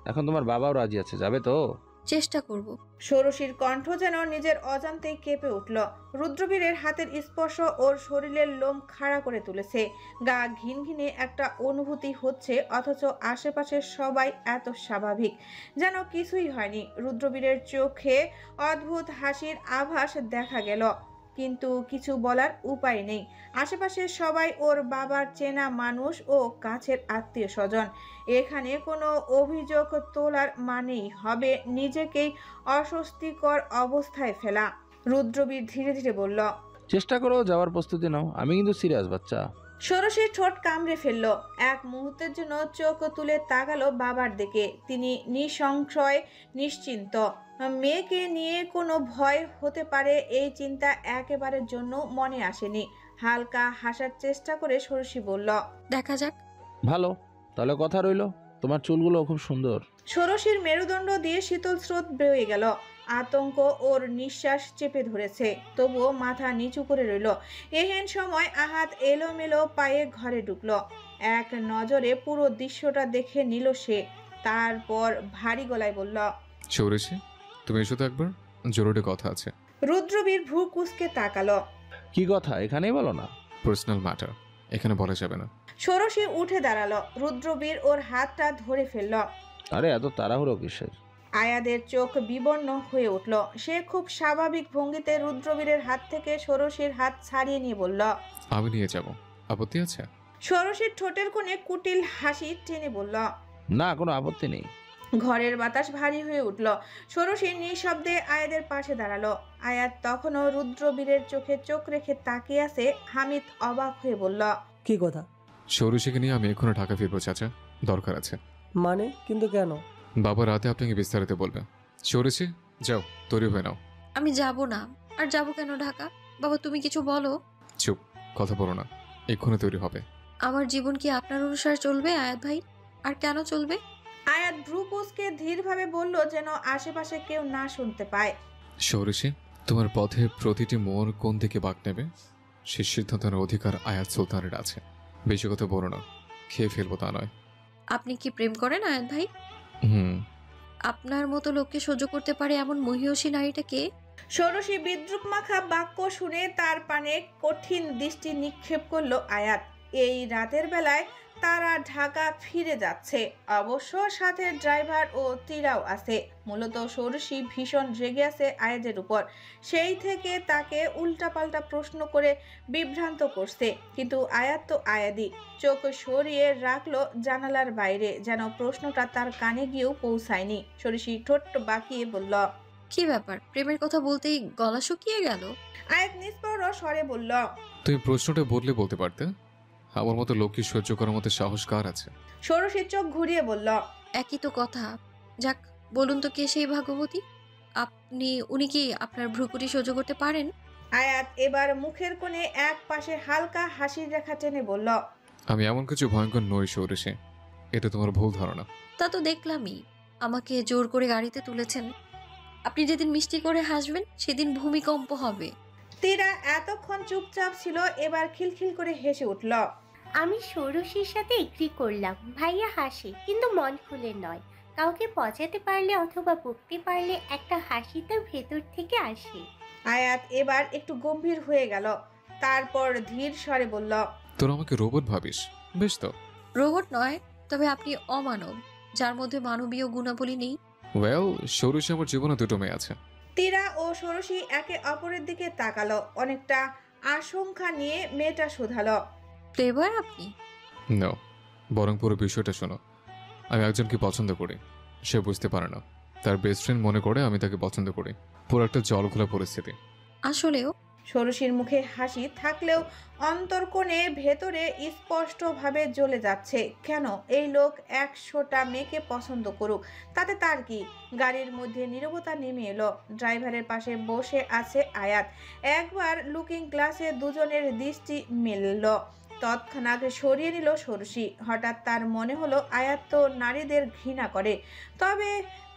এখন তোমার বাবাও রাজি আছে, যাবে তো? চেষ্টা করব। ষোড়শীর কণ্ঠ যেন নিজের অজান্তেই কেঁপে উঠল। রুদ্রবীরের হাতের স্পর্শ ওর শরীরের লোম খাড়া করে তুলেছে। গা ঘিনঘিনে একটা অনুভূতি হচ্ছে, অথচ আশেপাশের সবাই এত স্বাভাবিক, যেন কিছুই হয়নি। রুদ্রবীরের চোখে অদ্ভুত হাসির আভাস দেখা গেল, কিন্তু কিছু বলার উপায় নেই। আশেপাশের সবাই ওর বাবার চেনা মানুষ ও কাছের আত্মীয় স্বজন। এখানে কোনো অভিযোগ তোলার মানেই হবে নিজেকেই অস্বস্তিকর অবস্থায় ফেলা। রুদ্রবীর ধীরে ধীরে বলল, চেষ্টা করো, যাওয়ার প্রস্তুতি নাও, আমি কিন্তু সিরিয়াস বাচ্চা। ষোড়শীর ঠোঁট কামড়ে ফেলল। এক মুহূর্তের জন্য চোখ তুলে তাকালো বাবার দিকে। তিনি নিঃসংশয় নিশ্চিন্ত। মেয়েকে নিয়ে কোনো ভয় হতে পারে এই চিন্তা একেবারের জন্য মনে আসেনি। হালকা হাসার চেষ্টা করে ষোড়শী বলল, দেখা যাক। ভালো, তাহলে কথা রইলো। তোমার চুলগুলো খুব সুন্দর। ষোড়শীর মেরুদণ্ড দিয়ে শীতল স্রোত বয়ে গেল। আতঙ্ক ওর নিঃশ্বাস চেপে ধরেছে, তবুও মাথা নিচু করে রইল। এহেন সময় আহাত এলোমেলো পায়ে ঘরে ঢুকলো। এক নজরে পুরো দৃশ্যটা দেখে নিল সে। তারপর ভারী গলায় বলল, ষোড়শী, তুমি এসো তো একবার, জরুরি কথা আছে। রুদ্রবীর ভ্রু কুঁচকে তাকালো। কি কথা, এখানেই বলো না। পার্সোনাল ম্যাটার, এখানে বলা যাবে না। ষোড়শী উঠে দাঁড়ালো। রুদ্রবীর ওর হাতটা ধরে ফেলল। আরে এত তাড়াহুড়ো কিসের? আয়াদের চোখ বিবর্ণ হয়ে উঠল। সে খুব স্বাভাবিক ভঙ্গিতে রুদ্রবীরের হাত থেকে ষোড়শীর হাত ছাড়িয়ে নিয়ে বলল, আমি নিয়ে যাব, আপত্তি আছে? ষোড়শীর ঠোঁটের কোণে কুটিল হাসি টেনে বলল, না, কোনো আপত্তি নেই। ঘরের বাতাস ভারী হয়ে উঠল। ষোড়শী নিঃশব্দে আয়াদের পাশে দাঁড়ালো। আয়াত তখনও রুদ্রবীরের চোখে চোখ রেখে তাকিয়ে আছে। হামিদ অবাক হয়ে বলল, কি কথা? ষোড়শীকে নিয়ে আমি এখনো ঢাকা ফিরবো চাচা, দরকার আছে। মানে? কিন্তু কেন? বাবা রাতে আপনাকে বিস্তারিত বলবে। ষোড়শী, যাও, তৈরি হয়ে নাও। আমি যাব না। আর যাব কেন ঢাকা? বাবা তুমি কিছু বলো। চুপ, কথা বলো না, এক্ষুনি তৈরি হবে। আমার জীবন কি আপনার অনুসারে চলবে আয়াত ভাই? আর কেন চলবে? আয়াত ভ্রু কুঁচকে ধীরভাবে বলল, যেন আশেপাশে কেউ না শুনতে পায়, ষোড়শী, তোমার পথে প্রতিটি মোড় কোন দিকে বাঁক নেবে সে সিদ্ধান্তের অধিকার আয়াত সুলতানের আছে। বেশি কথা বলো না, খেয়ে ফেলবো তা নয়। আপনি কি প্রেম করেন আয়াত ভাই? হুম। আপনার মতো লোককে সহ্য করতে পারে এমন মহিয়সী নারীটা কে? ষোড়শী বিদ্রুপ মাখা বাক্য শুনে তার পানে কঠিন দৃষ্টি নিক্ষেপ করলো আয়াত। এই রাতের বেলায় তারা ঢাকা ফিরে যাচ্ছে, অবশ্য সাথে ড্রাইভার ও তীরাও আছে। মূলত ষোড়শী ভীষণ রেগে আছে আয়াদের উপর। সেই থেকে তাকে উল্টাপাল্টা প্রশ্ন করে বিভ্রান্ত করছে, কিন্তু আয়াত তো আয়াদি। চোখ সরিয়ে রাখলো জানালার বাইরে, যেন প্রশ্নটা তার কানে গিয়েও পৌঁছায়নি। ষোড়শী ঠোঁট বাঁকিয়ে বলল, কি ব্যাপার? প্রেমের কথা বলতেই গলা শুকিয়ে গেল? আয়াত নিষ্পর স্বরে বলল, তুমি প্রশ্নটা বদলে বলতে পারতে। আমার মতো লোককে সহ্য করার মতো সাহস কার আছে? ষোড়শী চোখ ঘুরিয়ে বলল, একই তো কথা। যাক, বলুন তো কে সেই ভাগ্যবতী? উনি কি আপনার ভ্রুকুটি সহ্য করতে পারেন? আয়াত এবার মুখের কোণে এক পাশে হালকা হাসির রেখা টেনে বলল, আমি এমন কিছু ভয়ঙ্কর নই ষোড়শী, এটা তোমার ভুল ধারণা। তা তো দেখলামই, আমাকে জোর করে গাড়িতে তুলেছেন। আপনি যেদিন মিষ্টি করে হাসবেন সেদিন ভূমিকম্প হবে। তীরা এতক্ষণ চুপচাপ ছিল, এবার খিলখিল করে হেসে উঠল। আমি ষোড়শীর সাথে এগ্রি করলাম। ভাইয়া হাসে, কিন্তু মন খুলে নয়। কাউকে পচাতে পারলে অথবা বকতে পারলে একটা হাসি তার ভেতর থেকে আসে। আয়াত এবার একটু গম্ভীর হয়ে গেল। তারপর ধীর স্বরে বলল, তোর আমাকে রোবট ভাবিস? বেশ তো। রোবট নয়, তবে আপনি অমানব, যার মধ্যে মানবীয় গুণাবলী নেই। ওয়েল, ষোড়শী, আমার জীবনে দুটো মেয়ে আছে। তীরা ও ষোড়শী একে অপরের দিকে তাকালো, অনেকটা আশঙ্কা নিয়ে মেয়েটা শুধালো, প্লেবয় আপনি? নো, বরং পুরো বিষয়টা শোনো। আমি একজনকে পছন্দ করি, সে বুঝতে পারে না। তার বেস্ট ফ্রেন্ড মনে করে আমি তাকে পছন্দ করি। পুরো একটা জলঘোলা পরিস্থিতি। আসলেও? ষোড়শীর মুখে হাসি থাকলেও অন্তর্কোণে ভেতরে স্পষ্টভাবে জ্বলে যাচ্ছে। কেন এই লোক 100টা মেয়েকে পছন্দ করুক, তাতে তার কি? গাড়ির মধ্যে নীরবতা নেমে এলো। ড্রাইভারের পাশে বসে আছে আয়াত। একবার লুকিং গ্লাসে দুজনের দৃষ্টি মিলল। তৎক্ষণাৎ সরিয়ে নিল ষোড়শী। হঠাৎ তার মনে হলো আয়াত তো নারীদের ঘৃণা করে, তবে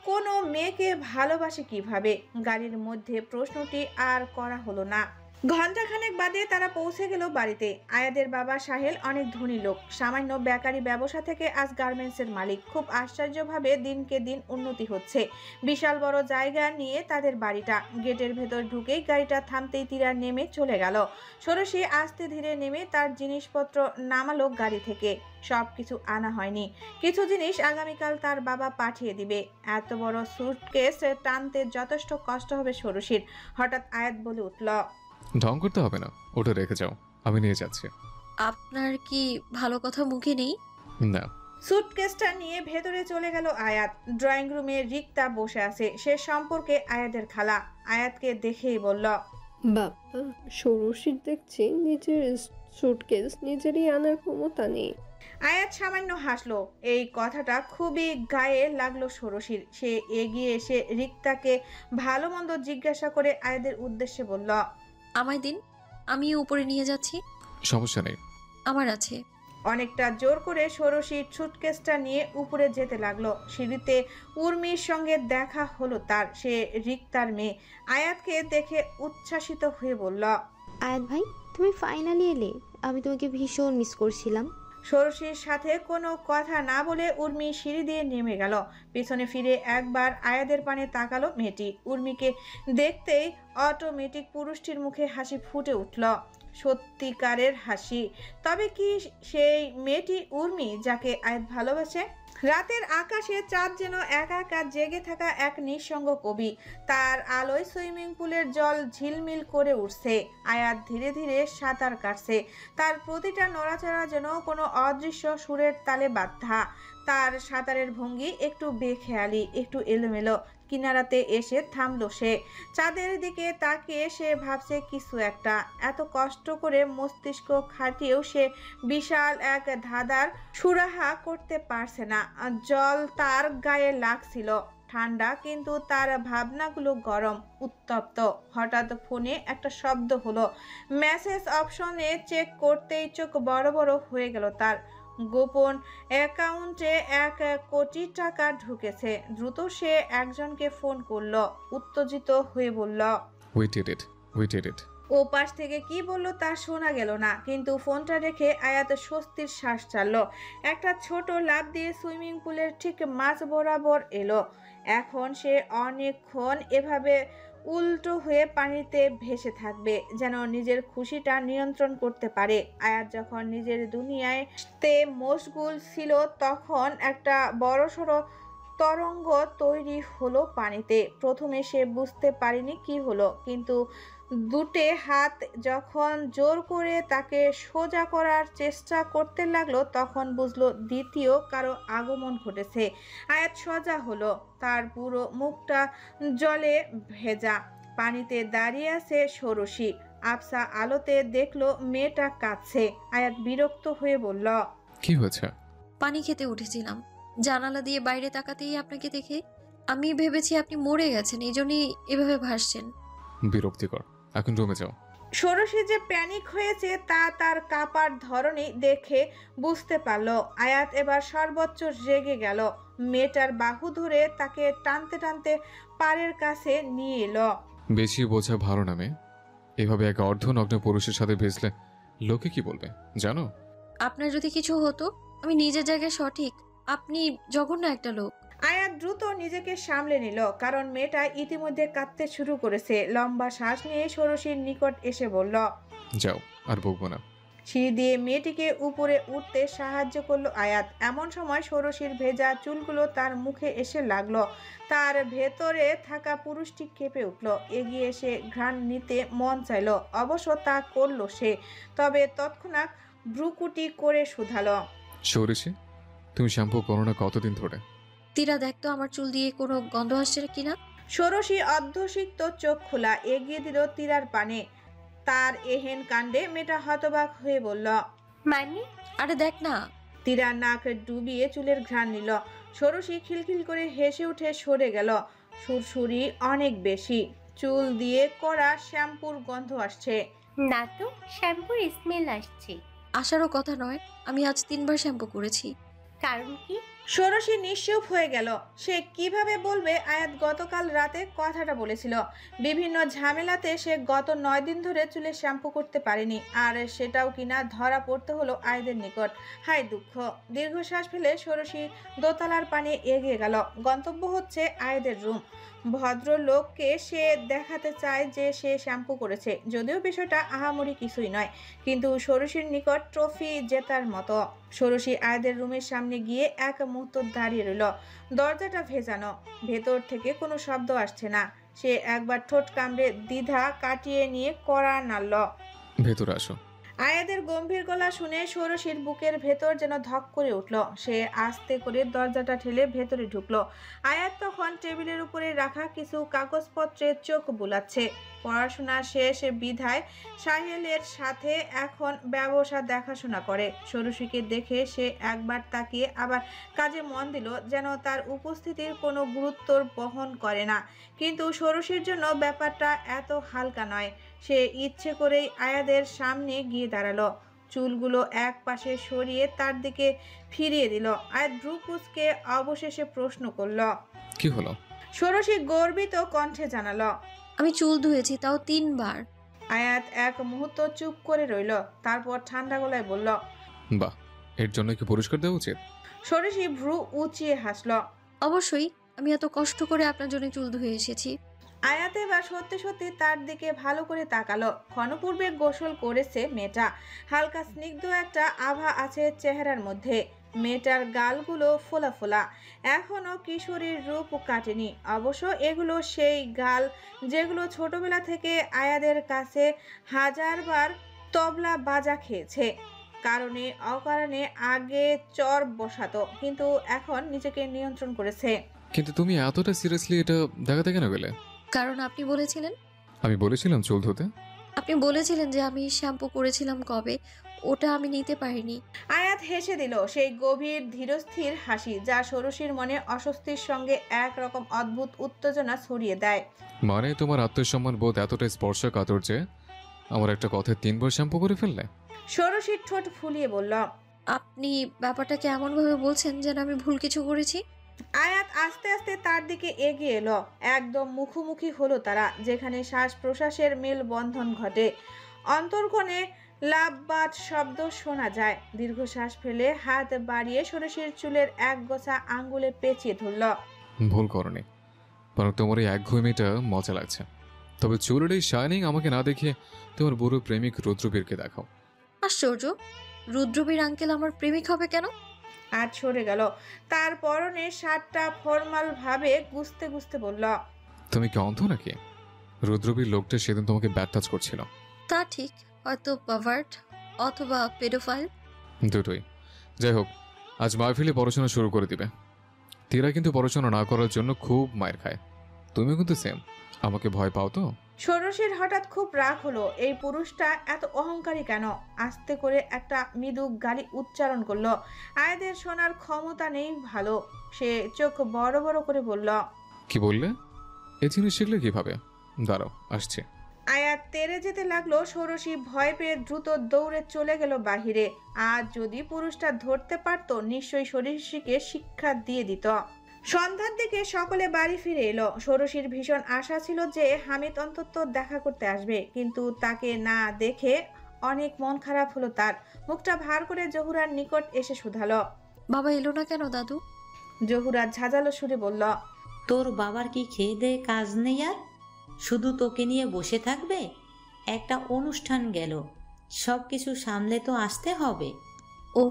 কোনো মেয়েকে ভালোবাসে কিভাবে? গাড়ির মধ্যে প্রশ্নটি আর করা হলো না। ঘণ্টাখানেক বাদে তারা পৌঁছে গেল বাড়িতে। আয়াদের বাবা সাহেল অনেক ধনী লোক, সামান্য বেকারি ব্যবসা থেকে আজ গার্মেন্টসের মালিক। খুব আশ্চর্যভাবে দিনকে দিন উন্নতি হচ্ছে। বিশাল বড় জায়গা নিয়ে তাদের বাড়িটা। গেটের ভেতর ঢুকেই গাড়িটা থামতেই তীরা নেমে চলে গেল। ষোড়শী আস্তে ধীরে নেমে তার জিনিসপত্র নামালো গাড়ি থেকে। সব কিছু আনা হয়নি, কিছু জিনিস আগামীকাল তার বাবা পাঠিয়ে দিবে। এত বড় সুটকেস টানতে যথেষ্ট কষ্ট হবে ষোড়শীর। হঠাৎ আয়াত বলে উঠল, ঢং করতে হবে না, ওটা রেখে যাও, আমি নিয়ে যাচ্ছি। আপনার কি ভালো কথা মুখে নেই? না। সুটকেসটা নিয়ে ভেতরে চলে গেল আয়াত। ড্রয়িং রুমে রিক্তা বসে আছে, সে সম্পর্কে আয়াতের খালা। আয়াতকে দেখেই বলল, বাবা, ষোড়শীর দেখছি নিজের সুটকেস নিজেরই আনার ক্ষমতা নেই। আয়াত সামান্য হাসলো। এই কথাটা খুবই গায়ে লাগলো ষোড়শীর। সে এগিয়ে এসে রিক্তাকে ভালো মন্দ জিজ্ঞাসা করে আয়াতের উদ্দেশ্যে বলল, আমায় দিন, আমি উপরে নিয়ে যাচ্ছি। সমস্যা নেই, আমার আছে। অনেকটা জোর করে ষোড়শী সুটকেসটা নিয়ে উপরে যেতে লাগলো। সিঁড়িতে উর্মির সঙ্গে দেখা হলো তার। সে রিক্তার মেয়ে। আয়াতকে দেখে উচ্ছ্বাসিত হয়ে বলল, আয়াত ভাই, তুমি ফাইনালি এলে। আমি তোমাকে ভীষণ মিস করছিলাম। ষোড়শীর সাথে কোনো কথা না বলে উর্মি সিঁড়ি দিয়ে নেমে গেল। পিছনে ফিরে একবার আয়াদের পানে তাকালো মেয়েটি। উর্মিকে দেখতেই অটোমেটিক পুরুষটির মুখে হাসি ফুটে উঠল, সত্যিকারের হাসি। তবে কি সেই মেয়েটি উর্মি যাকে আয়াত ভালোবাসে? রাতের আকাশে চাঁদ যেন একা একা জেগে থাকা এক নিঃসঙ্গ কবি। তার আলোয় সুইমিং পুলের জল ঝিলমিল করে উঠছে। আয়াত ধীরে ধীরে সাঁতার কাটছে। তার প্রতিটা নড়াচড়া যেন কোনো অদৃশ্য সুরের তালে বাঁধা। তার সাঁতারের ভঙ্গি একটু বেখেয়ালি, একটু এলোমেলো। কিনারাতে এসে থামলো সে। চাঁদের দিকে তাকিয়ে সে ভাবছে কিছু একটা। এত কষ্ট করে মস্তিষ্ক খাটিয়েও সে বিশাল এক ধাঁধার সুরাহা করতে পারছে না। জল তার গায়ে লাগছিল ঠান্ডা, কিন্তু তার ভাবনাগুলো গরম, উত্তপ্ত। হঠাৎ ফোনে একটা শব্দ হলো। মেসেজ অপশনে চেক করতেই চোখ বড় বড় হয়ে গেল তার। গোপন অ্যাকাউন্টে 1 কোটি টাকা ঢুকেছে। দ্রুত সে একজনকে ফোন করলো। উত্তেজিত হয়ে বলল, উই ডিড ইট। ও পাশ থেকে কি বলল তা শোনা গেল না, কিন্তু ফোনটা রেখে আয়াত স্বস্তির শ্বাস ছাড়ল। একটা ছোট লাফ দিয়ে সুইমিং পুলের ঠিক মাঝ বরাবর এলো। এখন সে অনেকক্ষণ এভাবে উল্টো হয়ে পানিতে ভেসে থাকবে, যেন নিজের খুশিটা নিয়ন্ত্রণ করতে পারে। আয়াত যখন নিজের দুনিয়ায় মশগুল ছিল, তখন একটা বড়সড় তরঙ্গ তৈরি হলো পানিতে। প্রথমে সে বুঝতে পারেনি কি হলো, কিন্তু দুটে হাত যখন জোর করে তাকে সোজা করার চেষ্টা করতে লাগলো, তখন বুঝলো দ্বিতীয় কারো আগমন ঘটেছে। আয়াত সোজা হলো। তার পুরো মুখটা জলে ভেজা। পানিতে দাঁড়িয়ে আছে ষোড়শী। আবসা আলোতে দেখলো মেয়েটা কাঁদছে। আয়াত বিরক্ত হয়ে বলল, কি হয়েছে? পানি খেতে উঠেছিলাম, জানালা দিয়ে বাইরে তাকাতেই আপনাকে দেখে আমি ভেবেছি আপনি মরে গেছেন, এই জন্যই এভাবে ভাসছেন। বিরক্তিকর, এখন রুমে যাও। ষোড়শী যে প্যানিক হয়েছে তা তার কাপার ধরনই দেখে বুঝতে পারলো। আয়াত এবার সর্বোচ্চ রেগে গেল। মেয়েটার বাহু ধরে তাকে টানতে টানতে পাড়ের কাছে নিয়ে এলো। বেশি বোঝা ভালো না মেয়ে, এভাবে এক অর্ধনগ্ন পুরুষের সাথে ভেসলে লোকে কি বলবে জানো? আপনার যদি কিছু হতো, আমি নিজের জায়গায় সঠিক, আপনি জঘন্য একটা লোক। আয়াত দ্রুত নিজেকে সামলে নিল, কারণ মেয়েটা ইতিমধ্যে কাঁদতে শুরু করেছে। লম্বা শ্বাস নিয়ে ষোড়শীর নিকট এসে বলল, যাও, আর বকবো না। সিঁড়ি দিয়ে মেয়েটিকে উপরে উঠতে সাহায্য করলো আয়াত। এমন সময় ষোড়শীর ভেজা চুলগুলো তার মুখে এসে লাগলো। তার ভেতরে থাকা পুরুষটি কেঁপে উঠল। এগিয়ে এসে ঘ্রাণ নিতে মন চাইল, অবশ্য তা করলো সে। তবে তৎক্ষণাৎ ভ্রুকুটি করে শুধালো, ষোড়শী, তুমি শ্যাম্পু করো না কতদিন ধরে? তীরা, দেখতো আমার চুল দিয়ে কোনো গন্ধ আসছে কিনা। ষোড়শী অর্ধসিক্ত চোখ খোলা এগিয়ে দিল তীরার পানে। তার এহেন কাণ্ডে মেয়েটা হতবাক হয়ে বলল, মানে? আরে দেখ না। তীরা নাক ডুবিয়ে চুলের ঘ্রাণ নিল। ষোড়শী খিলখিল করে হেসে উঠে সরে গেল। সুরসুরি অনেক বেশি। চুল দিয়ে করা শ্যাম্পুর গন্ধ আসছে। না তো, শ্যাম্পুর স্মেল আসছে। আসারও কথা নয়, আমি আজ 3 বার শ্যাম্পু করেছি। কারণ কি? ষোড়শী নিশ্চুপ হয়ে গেল। সে কিভাবে বলবে আয়াত গতকাল রাতে কথাটা বলেছিল। বিভিন্ন ঝামেলাতে সে গত 9 দিন ধরে চুলে শ্যাম্পু করতে পারেনি, আর সেটাও কিনা ধরা পড়তে হলো আয়াদের নিকট। হায় দুঃখ। দীর্ঘশ্বাস ফেলে ষোড়শী দোতলার পানে এগিয়ে গেল। গন্তব্য হচ্ছে আয়াদের রুম। ভদ্রলোককে সে দেখাতে চায় যে সে শ্যাম্পু করেছে, যদিও বিষয়টা আহামরি কিছুই নয়, কিন্তু ষোড়শীর নিকট ট্রফি জেতার মতো। ষোড়শী আয়াদের রুমের সামনে গিয়ে এক মুহূর্ত দাঁড়িয়ে রইল। দরজাটা ভেজানো, ভেতর থেকে কোনো শব্দ আসছে না। সে একবার ঠোঁট কামড়ে দ্বিধা কাটিয়ে নিয়ে কড়া নাড়ল। ভেতরে আসো। আয়াদের গম্ভীর গলা শুনে ষোড়শীর বুকের ভেতর যেন ধক করে উঠল। সে আস্তে করে দরজাটা ঠেলে ভেতরে ঢুকলো। আয়াত তখন টেবিলের উপরে রাখা কিছু কাগজপত্রে চোখ বুলাচ্ছে। পড়াশোনা শেষ বিধায় সাহেলের সাথে এখন ব্যবসা দেখাশোনা করে। ষোড়শীকে দেখে সে একবার তাকিয়ে আবার কাজে মন দিল, যেন তার উপস্থিতির কোনো গুরুত্ব বহন করে না। কিন্তু ষোড়শীর জন্য ব্যাপারটা এত হালকা নয়। সে ইচ্ছে করেই আয়াদের সামনে গিয়ে দাঁড়ালো, চুলগুলো এক পাশে সরিয়ে তার দিকে ফিরিয়ে দিল। আয়াত ভ্রু কুঁচকে অবশেষে প্রশ্ন করল, কি হলো? ষোড়শী গর্বিত কণ্ঠে জানালো, আমি চুল ধুয়েছি, তাও 3 বার। আয়াত এক মুহূর্ত চুপ করে রইল, তারপর ঠান্ডা গলায় বলল, বাহ, এর জন্য কি পুরস্কার দেওয়া উচিত? ষোড়শী ভ্রু উঁচিয়ে হাসল। অবশ্যই, আমি এত কষ্ট করে আপনার জন্য চুল ধুয়ে এসেছি। আয়াত এবার সত্যি সত্যি তার দিকে ভালো করে তাকালো। ক্ষণপূর্বে গোসল করেছে মেয়েটা। হালকা স্নিগ্ধ একটা আভা আছে চেহারার মধ্যে। মেয়েটার গালগুলো ফোলা ফোলা, এখনো কিশোরীর রূপ কাটেনি। অবশ্য এগুলো সেই গাল যেগুলো ছোটবেলা থেকে আয়াদের কাছে হাজারবার তবলা বাজা খেয়েছে। কারণে অকারণে আগে চর বসাতো, কিন্তু এখন নিজেকে নিয়ন্ত্রণ করেছে। কিন্তু তুমি এতটা সিরিয়াসলি এটা দেখাতে কেন গেলে? কারণ আপনি বলেছিলেন। আমি বলেছিলাম চুল ধুতে? আপনি বলেছিলেন যে আমি শ্যাম্পু করেছিলাম কবে, ওটা আমি নিতে পারিনি। আয়াত হেসে দিল, সেই গভীর ধীরস্থির হাসি যা ষোড়শীর মনে অস্বস্তির সঙ্গে একরকম অদ্ভুত উত্তেজনা ছড়িয়ে দেয়। মানে তোমার আত্মসম্মান বোধ এতটা স্পর্শকাতর যে আমার একটা কথায় 3 বার শ্যাম্পু করে ফেললে? ষোড়শীর ঠোঁট ফুলিয়ে বলল, আপনি ব্যাপারটাকে এমনভাবে বলছেন যেন আমি ভুল কিছু করেছি। আয়াত আস্তে আস্তে তার দিকে এগিয়ে এলো। একদম মুখোমুখি হলো তারা, যেখানে শ্বাস প্রশ্বাসের মেল বন্ধন ঘটে। অন্তর্কণে লাভবাদ শব্দ শোনা যায়। দীর্ঘশ্বাস ফেলে হাত বাড়িয়ে ষোড়শীর চুলের এক গোছা আঙ্গুলে পেঁচিয়ে ধরল। ভুল করনি, বরং তোমার এই একঘুমিটা মজা লাগছে। তবে চুলের এই শাইনিং আমাকে না দেখিয়ে তোমার বুড়ো প্রেমিক রুদ্রবীরকে দেখাও। আশ্চর্য, রুদ্রবীর আঙ্কেল আমার প্রেমিক হবে কেন? আর সরে গেল। তার পরনে শার্টটা ফর্মাল ভাবে গুছতে গুছতে বলল, তুমি কি অন্ধ নাকি? রুদ্রবীর লোকটা সেদিন তোমাকে ব্যাড টাচ করছিল। তা ঠিক, হয়তো পাভার্ট অথবা পেডোফাইল, দুটোই। যাই হোক, আজ মাহফিলে পড়াশোনা শুরু করে দিবে। তীরা কিন্তু পড়াশোনা না করার জন্য খুব মায়ের খায়। তুমিও কিন্তু সেম। আমাকে ভয় পাও তো? ষোড়শীর হঠাৎ খুব রাগ হলো। এই পুরুষটা এত অহংকারী কেন? আস্তে করে একটা মৃদু গালি উচ্চারণ করলো। আয়াদের শোনার ক্ষমতা নেই ভালো। সে চোখ বড় বড় করে বলল, কি বললে? এই জিনিস শিখলে কিভাবে? দাঁড়াও, আসছে। আয়াত তেড়ে যেতে লাগলো। ষোড়শী ভয় পেয়ে দ্রুত দৌড়ে চলে গেল বাহিরে। আর যদি পুরুষটা ধরতে পারতো, নিশ্চয়ই ষোড়শীকে শিক্ষা দিয়ে দিত। সন্ধ্যার দিকে সকলে বাড়ি ফিরে এলো। ষোড়শীর ভীষণ আশা ছিল যে হামিদ অন্তত দেখা করতে আসবে, কিন্তু তাকে না দেখে অনেক মন খারাপ হলো তার। মুখটা ভার করে জহুরার নিকট এসে শুধালো, বাবা এলো না কেন দাদু? জহুরা ঝাঁঝালো সুরে বলল, তোর বাবার কি খেয়ে দেয়ে কাজ নেই আর? শুধু তোকে নিয়ে বসে থাকবে? একটা অনুষ্ঠান গেল, সব কিছু সামলে তো আসতে হবে। ও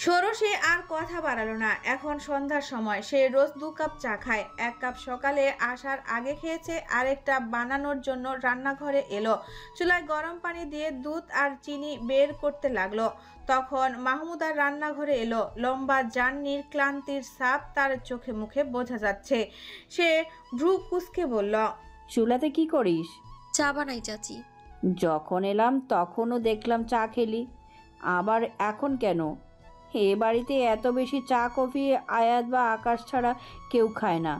ষোড়শী আর কথা বাড়ালো না। এখন সন্ধ্যার সময়। সে রোজ 2 কাপ চা খায়। 1 কাপ সকালে আসার আগে খেয়েছে, আরেকটা বানানোর জন্য রান্নাঘরে এলো। চুলায় গরম পানি দিয়ে দুধ আর চিনি বের করতে লাগলো। তখন মাহমুদার রান্নাঘরে এলো। লম্বা জার্নির ক্লান্তির ছাপ তার চোখে মুখে বোঝা যাচ্ছে। সে ভ্রু কুঁচকে বলল, চুলাতে কি করিস? চা বানাই চাচি। যখন এলাম তখনও দেখলাম চা খেলি, আবার এখন কেন? এ বাড়িতে এত বেশি চা কফি আয়াত বা আকাশ ছাড়া কেউ খায় না।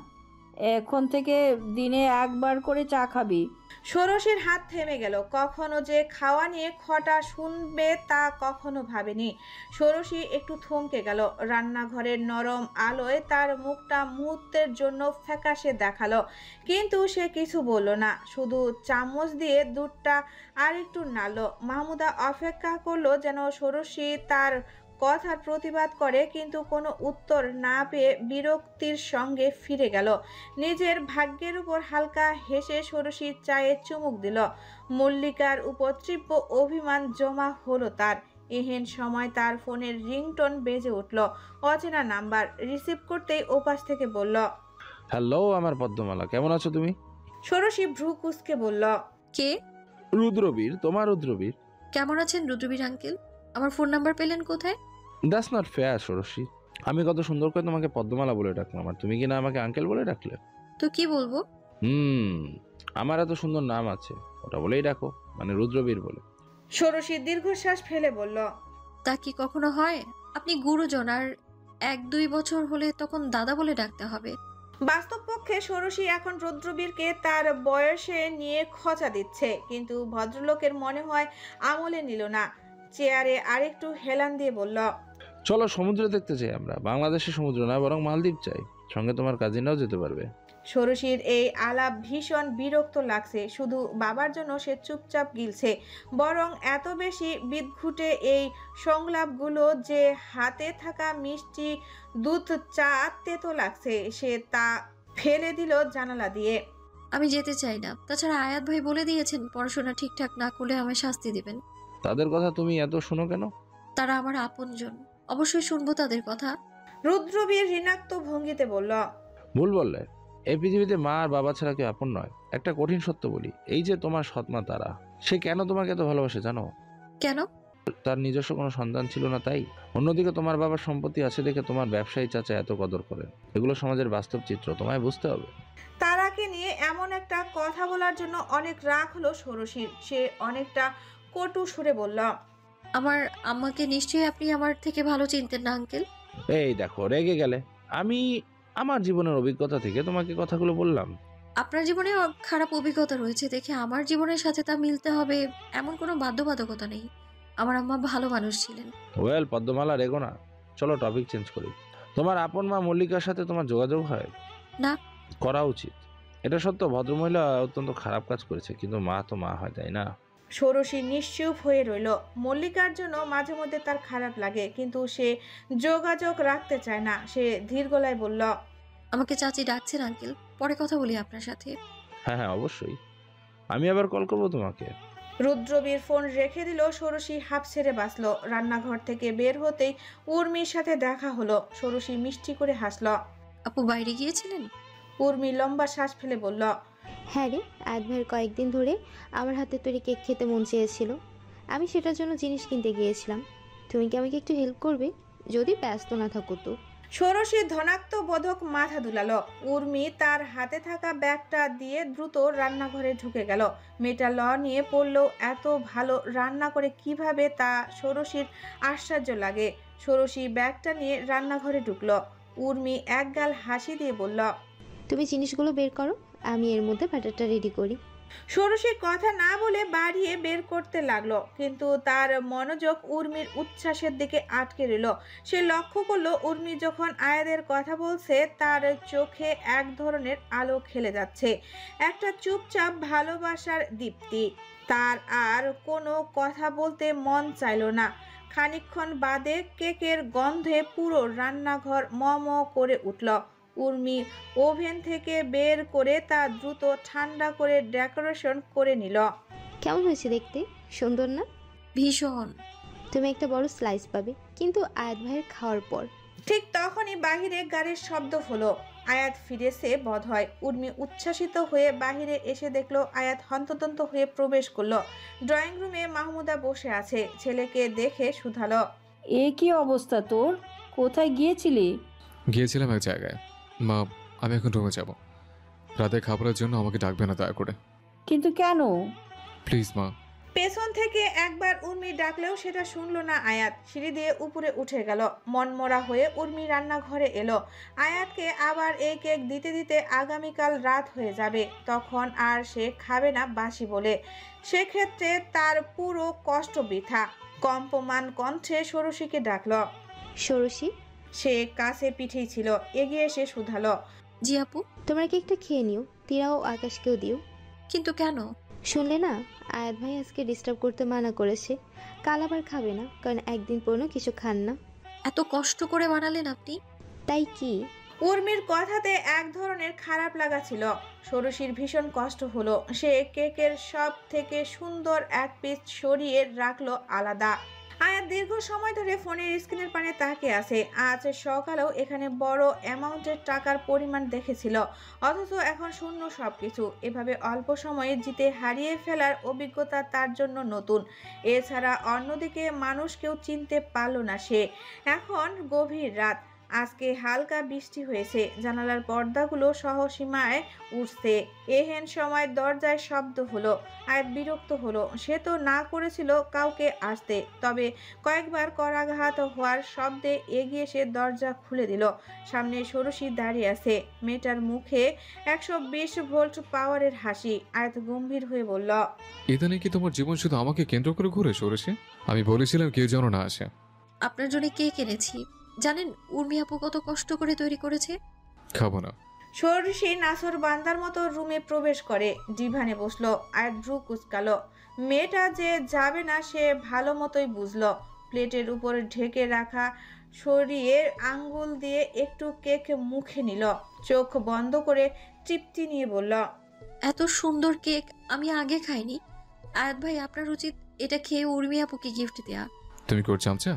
এখন থেকে দিনে একবার করে চা খাবি। ষোড়শীর হাত থেমে গেল। কখনো যে খাওয়া নিয়ে খটা শুনবে তা কখনো ভাবেনি। ষোড়শী একটু থমকে গেল। রান্নাঘরের নরম আলোয় তার মুখটা মুহূর্তের জন্য ফ্যাকাশে দেখালো, কিন্তু সে কিছু বলল না, শুধু চামচ দিয়ে দুধটা আর একটু নাড়ল। মাহমুদা অপেক্ষা করলো যেন ষোড়শী তার কথার প্রতিবাদ করে, কিন্তু কোনো উত্তর না পেয়ে বিরক্তির সঙ্গে ফিরে গেল। নিজের ভাগ্যের উপর হালকা হেসে ষোড়শীর চায়ে চুমুক দিল। মল্লিকার উপর তীব্র অভিমান জমা হলো তার। এহেন সময় তার ফোনের রিংটোন বেজে উঠল। অচেনা নাম্বার। রিসিভ করতেই ওপাশ থেকে বলল, হ্যালো আমার পদ্মমালা, কেমন আছো তুমি? ষোড়শী ভ্রু কুঁচকে বলল, কে? রুদ্রবীর, তোমার রুদ্রবীর। কেমন আছেন রুদ্রবীর আঙ্কেল? আমার ফোন নাম্বার পেলেন কোথায়? That's not fair Shorashi. আমি কত সুন্দর করে তোমাকে পদ্মমালা বলে ডাকলাম, আর তুমি কি না আমাকে আঙ্কেল বলে ডাকলে? তো কি বলবো? আমার এত সুন্দর নাম আছে, ওটা বলেই ডাকো, মানে রুদ্রবীর বলে। ষোড়শী দীর্ঘশ্বাস ফেলে বলল, তা কি কখনো হয়? আপনি গুরুজন, আর 1-2 বছর হলে তখন দাদা বলে ডাকতে হবে। বাস্তব পক্ষে ষোড়শী এখন রুদ্রবীরকে তার বয়সে নিয়ে খোঁচা দিচ্ছে, কিন্তু ভদ্রলোকের মনে হয় আমলে নিল না। চেয়ারে আরেকটু হেলান দিয়ে বলল, চলো সমুদ্র দেখতে চাই আমরা। বাংলাদেশের সমুদ্র না, বরং মালদ্বীপ চাই। সঙ্গে তোমার কাজিনরাও যেতে পারবে। ষোড়শীর এই আলাপ ভীষণ বিরক্ত লাগছে। শুধু বাবার জন্য সে চুপচাপ গিলছে, বরং এত বেশি বিদঘুটে এই সংলাপগুলো যে হাতে থাকা মিষ্টি দুধ চা তেতো লাগছে। সে তা ফেলে দিল জানালা দিয়ে। আমি যেতে চাই না। তাছাড়া আয়াত ভাই বলে দিয়েছেন পড়াশোনা ঠিকঠাক না করলে আমায় শাস্তি দিবেন। তাদের কথা তুমি এত শোনো কেন? তারা আমার আপনজন, অবশ্যই শুনবো তাদের কথা। রুদ্রবীর ঋণাক্ত ভঙ্গিতে বলল, ভুল বললে। এই পৃথিবীতে মা আর বাবা ছাড়া কেউ আপন নয়। একটা কঠিন সত্য বলি, এই যে তোমার সৎমা তারা, সে কেন তোমাকে এত ভালোবাসে জানো? কেন? তার নিজস্ব কোনো সন্তান ছিল না তাই। অন্যদিকে তোমার বাবার সম্পত্তি আছে দেখে তোমার ব্যবসায়ী চাচা এত কদর করেন। এগুলো সমাজের বাস্তব চিত্র, তোমায় বুঝতে হবে। তারাকে নিয়ে এমন একটা কথা বলার জন্য অনেক রাগ হলো ষোড়শীর। সে অনেকটা কটু সুরে বলল, আমার আম্মাকে নিশ্চয়ই আপনি আমার থেকে ভালো চিনতেন না আঙ্কেল। এই দেখো রেগে গেলে। আমি আমার জীবনের অভিজ্ঞতা থেকে তোমাকে কথাগুলো বললাম। আপনার জীবনে খারাপ অভিজ্ঞতা রয়েছে দেখে আমার জীবনের সাথে তা মিলতে হবে এমন কোনো বাধ্যবাধকতা নেই। আমার আম্মা ভালো মানুষ ছিলেন। ওয়েল পদ্মমালা, রেগো না। চলো টপিক চেঞ্জ করি। তোমার আপন মা মল্লিকার সাথে তোমার যোগাযোগ হয়? না। করা উচিত। এটা সত্য, ভদ্রমহিলা অত্যন্ত খারাপ কাজ করেছে, কিন্তু মা তো মা হয়, তাই না? ষোড়শী নিশ্চুপ হয়ে রইল। মল্লিকার জন্য মাঝে মধ্যে তার খারাপ লাগে, কিন্তু সে যোগাযোগ রাখতে চায় না। সে ধীর গলায় বলল, আমাকে চাচি ডাকছেন আঙ্কেল, পরে কথা বলি আপনার সাথে। হ্যাঁ হ্যাঁ অবশ্যই, আমি আবার কল করবো তোমাকে। রুদ্রবীর ফোন রেখে দিল। ষোড়শী হাঁপ ছেড়ে বাঁচল। রান্নাঘর থেকে বের হতেই উর্মির সাথে দেখা হলো। ষোড়শী মিষ্টি করে হাসল। আপু বাইরে গিয়েছিলেন? উর্মি লম্বা শ্বাস ফেলে বলল, হ্যাঁ রে, আয়াত ভাইয়ের কয়েকদিন ধরে আমার হাতে তৈরি কেক খেতে মন চেয়েছিল। আমি সেটার জন্য জিনিস কিনতে গিয়েছিলাম। তুমি কি আমাকে একটু হেল্প করবে, যদি ব্যস্ত না থাকো তো? ষোড়শী ধনাত্ম বোধক মাথা দুলালো। উর্মি তার হাতে থাকা ব্যাগটা দিয়ে দ্রুত রান্নাঘরে ঢুকে গেল। মেয়েটা ল নিয়ে পড়লেও এত ভালো রান্না করে কিভাবে তা ষোড়শীর আশ্চর্য লাগে। ষোড়শী ব্যাগটা নিয়ে রান্নাঘরে ঢুকলো। উর্মি একগাল হাসি দিয়ে বলল, তুমি জিনিসগুলো বের করো, আমি এর মধ্যে ব্যাটারটা রেডি করি। ষোড়শী কথা না বলে বাড়িয়ে বের করতে লাগলো, কিন্তু তার মনোযোগ উর্মির উচ্ছ্বাসের দিকে আটকে রইল। সে লক্ষ্য করলো উর্মি যখন আয়াদের কথা বলছে তার চোখে এক ধরনের আলো খেলে যাচ্ছে, একটা চুপচাপ ভালোবাসার দীপ্তি। তার আর কোনো কথা বলতে মন চাইল না। খানিকক্ষণ বাদে কেকের গন্ধে পুরো রান্নাঘর ম ম করে উঠল। উর্মি ওভেন থেকে বের করে তা দ্রুত ঠান্ডা করে ডেকোরেশন করে নিল। কেমন হয়েছে দেখতে? সুন্দর না? ভীষণ। তুমি একটা বড় স্লাইস পাবে, কিন্তু আয়াত ভাইয়ের খাওয়ার পর। ঠিক তখনই বাহিরে গাড়ির শব্দ হলো। আয়াত ফিরেছে বোধহয়। উর্মি উচ্ছ্বাসিত হয়ে বাহিরে এসে দেখলো আয়াত হন্তদন্ত হয়ে প্রবেশ করলো। ড্রয়িং রুমে মাহমুদা বসে আছে। ছেলেকে দেখে শুধালো, এ কি অবস্থা তোর? কোথায় গিয়েছিলি? গিয়েছিলাম এক জায়গায়। মা, আমি এখন রুমে যাব। রাতে খাবারের জন্য আমাকে ডাকবে না দয়া করে। কিন্তু কেন? প্লিজ মা। পেছন থেকে একবার উর্মি ডাকলেও সেটা শুনলো না আয়াত। সিঁড়ি দিয়ে উপরে উঠে গেল। মনমরা হয়ে উর্মি রান্নাঘরে এলো। আয়াতকে আবার এই কেক দিতে দিতে আগামীকাল রাত হয়ে যাবে। তখন আর সে খাবে না বাসি বলে। সেক্ষেত্রে তার পুরো কষ্ট বৃথা। কম্পমান কণ্ঠে ষোড়শীকে ডাকল। ষোড়শী, সে কাছে পিঠেই ছিল, এগিয়ে এসে শুধালো। জি আপু। তোমরা কেকটা খেয়ে নিও, তীরাও আকাশকেও দিও। কিন্তু কেন? শুনলে না, আয়াত ভাই আজকে ডিস্টার্ব করতে মানা করেছে। কাল আবার খাবে না, কারণ একদিন পরও কিছু খান না। এত কষ্ট করে বানালেন আপনি। তাই কি? উর্মির কথাতে এক ধরনের খারাপ লাগা ছিল। ষোড়শীর ভীষণ কষ্ট হলো। সে কেকের সব থেকে সুন্দর এক পিস সরিয়ে রাখলো আলাদা। আয়াত দীর্ঘ সময় ধরে ফোনের স্ক্রিনের পানে তাকিয়ে আছে। আজ সকালেও এখানে বড় অ্যামাউন্টের টাকার পরিমাণ দেখেছিল, অথচ এখন শূন্য সবকিছু। এভাবে অল্প সময়ে জিতে হারিয়ে ফেলার অভিজ্ঞতা তার জন্য নতুন। এছাড়া অন্যদিকে মানুষকেও চিনতে পারল না সে। এখন গভীর রাত। আজকে হালকা বৃষ্টি হয়েছে। জানালার পর্দাগুলো সহসীমায় উঠছে। এহেন সময় দরজায় শব্দ হলো। আয়াত বিরক্ত হলো। সে তো না করেছিল কাউকে আসতে, তবে কয়েকবার করাঘাত হওয়ার শব্দে এগিয়ে এসে দরজা খুলে দিল। সামনে ষোড়শী দাঁড়িয়ে আছে। মেয়েটার মুখে 120 ভোল্ট পাওয়ারের হাসি। আয়াত গম্ভীর হয়ে বলল, ইদানিং কি তোমার জীবন শুধু আমাকে কেন্দ্র করে ঘুরে ষোড়শী? আমি বলেছিলাম কেউ যেন না আসে। আপনার জন্য কেক এনেছি। জানেন উর্মি আপু কত কষ্ট করে তৈরি করেছে? খাবো না। ষোড়শী নাসর বান্দার মতো রুমে প্রবেশ করে ডিভানে বসলো। আয়াত ভ্রু কুঁচকালো। মেয়েটা যে যাবে না সে ভালো মতোই বুঝলো। প্লেটের উপর ঢেকে রাখা সরিয়ে আঙ্গুল দিয়ে একটু কেক মুখে নিল। চোখ বন্ধ করে তৃপ্তি নিয়ে বলল, এত সুন্দর কেক আমি আগে খাইনি। আয়াত ভাই, আপনার উচিত এটা খেয়ে উর্মি আপুকে গিফট দেয়া। তুমি কোর চামচা?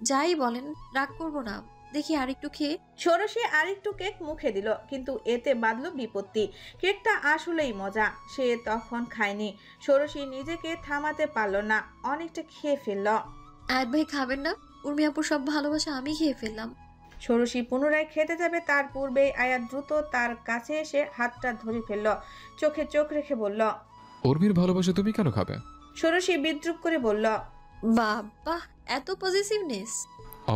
যাই বলেন, রাগ করবো না। দেখি আরেকটু খেয়ে। ষোড়শী আরেকটু কেক মুখে দিল, কিন্তু এতে বাঁধলো বিপত্তি। কেকটা আসলেই মজা। সে তখন খায়নি। ষোড়শী নিজেকে থামাতে পারল না, অনেকটা খেয়ে ফেলল। আয়াত ভাই খাবেন না? উর্মি আপুর সব ভালোবাসা আমি খেয়ে ফেললাম। ষোড়শী পুনরায় খেতে যাবে, তার পূর্বেই আয়াত দ্রুত তার কাছে এসে হাতটা ধরে ফেলল। চোখে চোখ রেখে বলল, উর্মির ভালোবাসা তুমি কেন খাবে? ষোড়শী বিদ্রুপ করে বলল, বাবা, এত পজিটিভনেস।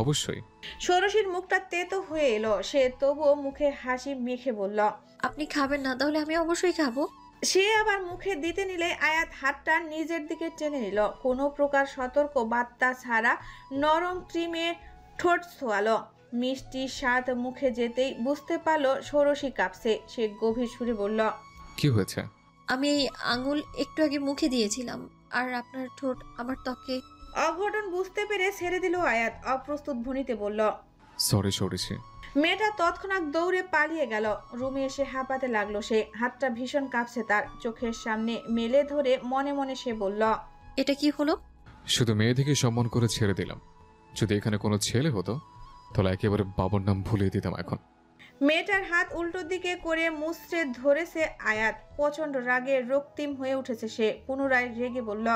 অবশ্যই। ষোড়শীর মুখটা তেতো হয়ে এলো। সে তবুও মুখে হাসি মেখে বলল, আপনি খাবেন না? তাহলে আমি অবশ্যই খাবো। সে আবার মুখে দিতে নিলে আয়াত হাতটা নিজের দিকে টেনে নিল। কোনো প্রকার সতর্ক বার্তা ছাড়া নরম ক্রিমে ঠোঁট ছোঁয়ালো। মিষ্টি স্বাদ মুখে যেতেই বুঝতে পারলো ষোড়শী কাঁপছে। সে গভীর সুরে বলল, কি হয়েছে? আমি এই আঙুল একটু আগে মুখে দিয়েছিলাম, আর আপনার ঠোঁট আমার ত্বকে। অঘটন বুঝতে পেরে ছেড়ে দিল আয়াত। অপ্রস্তুত ভঙ্গিতে বলল, সরি ষোড়শী। মেয়েটা তৎক্ষণাৎ দৌড়ে পালিয়ে গেল। রুমে এসে হাঁপাতে লাগলো সে। হাতটা ভীষণ কাঁপছে তার। চোখের সামনে মেলে ধরে মনে মনে সে বলল, এটা কি হলো? শুধু মেয়েদিকে সম্মান করে ছেড়ে দিলাম। যদি এখানে কোনো ছেলে হতো তাহলে একেবারে বাবার নাম ভুলিয়ে দিতাম এখন। মেয়েটার হাত উল্টো দিকে করে মুচড়ে ধরেছে আয়াত। প্রচন্ড রাগে রক্তিম হয়ে উঠেছে সে। পুনরায় রেগে বলল,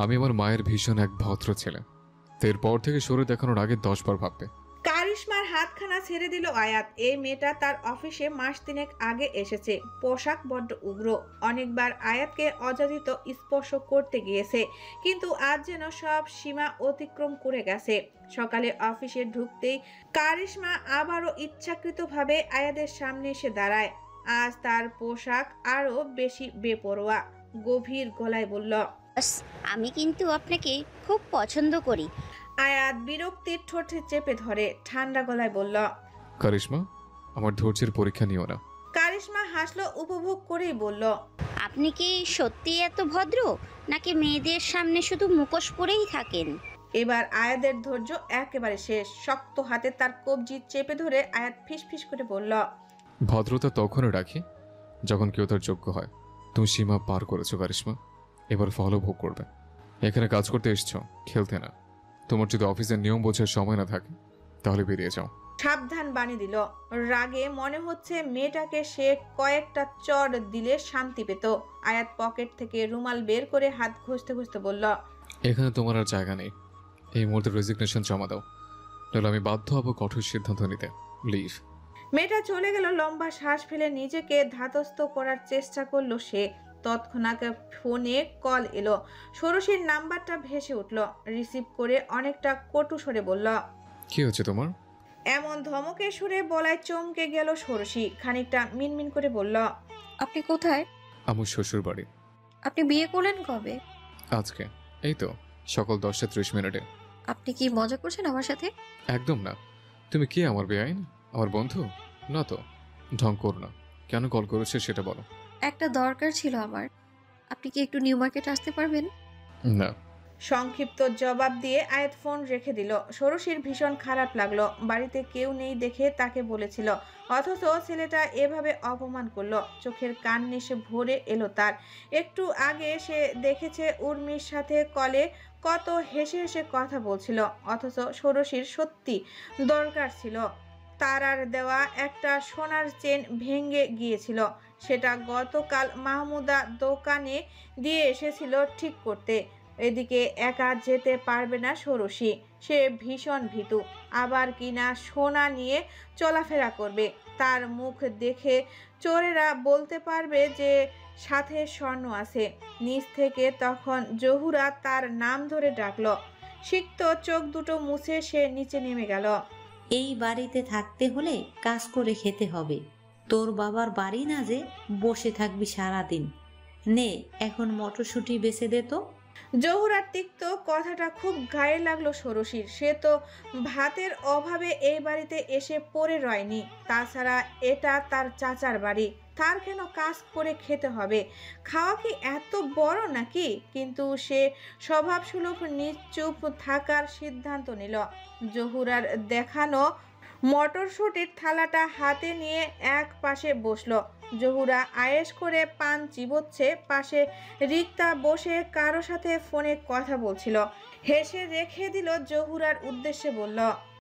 আমি আমার মায়ের ভীষণ এক ভদ্র ছেলে। এরপর থেকে শরীর দেখানোর আগে 10 বার ভাববে। কারিশমার হাতখানা ছেড়ে দিল আয়াত। এই মেয়েটা তার অফিসে মাস 3 আগে এসেছে। পোশাক বড্ড উগ্র। অনেকবার আয়াতকে অযাচিত স্পর্শ করতে গিয়েছে, কিন্তু আজ যেন সব সীমা অতিক্রম করে গেছে। সকালে অফিসে ঢুকতেই কারিশমা আবারও ইচ্ছাকৃতভাবে আয়াতের সামনে এসে দাঁড়ায়। আজ তার পোশাক আরো বেশি বেপরোয়া। গভীর গলায় বলল, আমি কিন্তু আপনাকে খুব পছন্দ করি। আয়াত বিরক্তির ঠোঁটে চেপে ধরে ঠান্ডা গলায় বলল, কারিশমা, আমার ধৈর্যের পরীক্ষা নিও না। কারিশমা হাসলো উপভোগ করেই বলল, আপনি কি সত্যি এত ভদ্র, নাকি মেয়েদের সামনে শুধু মুখোশ পরেই থাকেন? এবার আয়াতের ধৈর্য একেবারে শেষ। শক্ত হাতে তার কবজি চেপে ধরে আয়াত ফিসফিস করে বলল, ভদ্রতা তখনই রাখি যখন কেউ তার যোগ্য হয়। তুমি সীমা পার করেছো কারিশমা, এবার ফলও ভোগ করবে। এখানে কাজ করতে এসছো, খেলতে না। তোমার যদি অফিসের নিয়ম বোঝার সময় না থাকে তাহলে বেরিয়ে যাও। সাবধান বাণী দিল। রাগে মনে হচ্ছে মেয়েটাকে সে কয়েকটা চড় দিলে শান্তি পেত। আয়াত পকেট থেকে রুমাল বের করে হাত ঘষতে ঘষতে বলল, এখানে তোমার আর জায়গা নেই। এই মুহূর্তে রেজিগনেশন জমা দাও, তাহলে আমি বাধ্য হব কঠোর সিদ্ধান্ত নিতে। লিভ। মেয়েটা চলে গেল। লম্বা শ্বাস ফেলে নিজেকে ধাতস্থ করার চেষ্টা করলো সে। তৎক্ষণাৎ ফোনে কল এলো। ষোড়শীর নাম্বারটা ভেসে উঠল। রিসিভ করে অনেকটা কটু স্বরে বলল, কি হচ্ছে তোমার? এমন ধমকে সুরে বলায় চমকে গেল ষোড়শী। খানিকটা মিনমিন করে বলল, আপনি কোথায়? আমার শ্বশুর বাড়ি। আপনি বিয়ে করলেন কবে? আজকে, এই তো সকাল 10:30 আপনি কি মজা করছেন আমার সাথে? একদম না। তুমি কি আমার বেআইন? আমার বন্ধু না তো। ঢং করো না। কেন কল করেছে সেটা বলো। একটা দরকার ছিল আমার। আপনি কি একটু নিউ মার্কেট আসতে পারবেন? না। সংক্ষিপ্ত জবাব দিয়ে আয়াত ফোন রেখে দিল। ষোড়শীর ভীষণ খারাপ লাগলো। বাড়িতে কেউ নেই দেখে তাকে বলেছিল, অথচ ছেলেটা এভাবে অপমান করলো। চোখের কান্নি সে ভরে এলো তার। একটু আগে সে দেখেছে উর্মির সাথে কলে কত হেসে হেসে কথা বলছিল, অথচ ষোড়শীর সত্যি দরকার ছিল। তারার দেওয়া একটা সোনার চেন ভেঙে গিয়েছিল। সেটা গতকাল মাহমুদা দোকানে দিয়ে এসেছিল ঠিক করতে। এদিকে একা যেতে পারবে না ষোড়শী। সে ভীষণ ভীতু। আবার কিনা সোনা নিয়ে চলাফেরা করবে। তার মুখ দেখে চোরেরা বলতে পারবে যে সাথে স্বর্ণ আছে। নিচ থেকে তখন জহুরা তার নাম ধরে ডাকলো। সিক্ত চোখ দুটো মুছে সে নিচে নেমে গেল। এই বাড়িতে থাকতে হলে কাজ করে খেতে হবে। তোর বাবার বাড়ি না যে বসে থাকবি সারাদিন। নে এখন মটরশুঁটি বেছে দে তো। জহুরার তিক্ত কথাটা খুব গায়ে লাগলো ষোড়শীর। সে তো ভাতের অভাবে এই বাড়িতে এসে পড়ে রয়নি। তাছাড়া এটা তার চাচার বাড়ি। তার কেন কাজ করে খেতে হবে? খাওয়া কি এত বড় নাকি? কিন্তু সে স্বভাবসুলভ নিশ্চুপ থাকার সিদ্ধান্ত নিল। জহুরার দেখানো মটরশুঁটির থালাটা হাতে নিয়ে এক পাশে বসলো। জহুরা আয়েশ করে পান চিবোচ্ছে। পাশে রিক্তা বসে কারো সাথে ফোনে কথা বলছিল। হেসে রেখে দিল। জহুরার উদ্দেশ্যে বলল,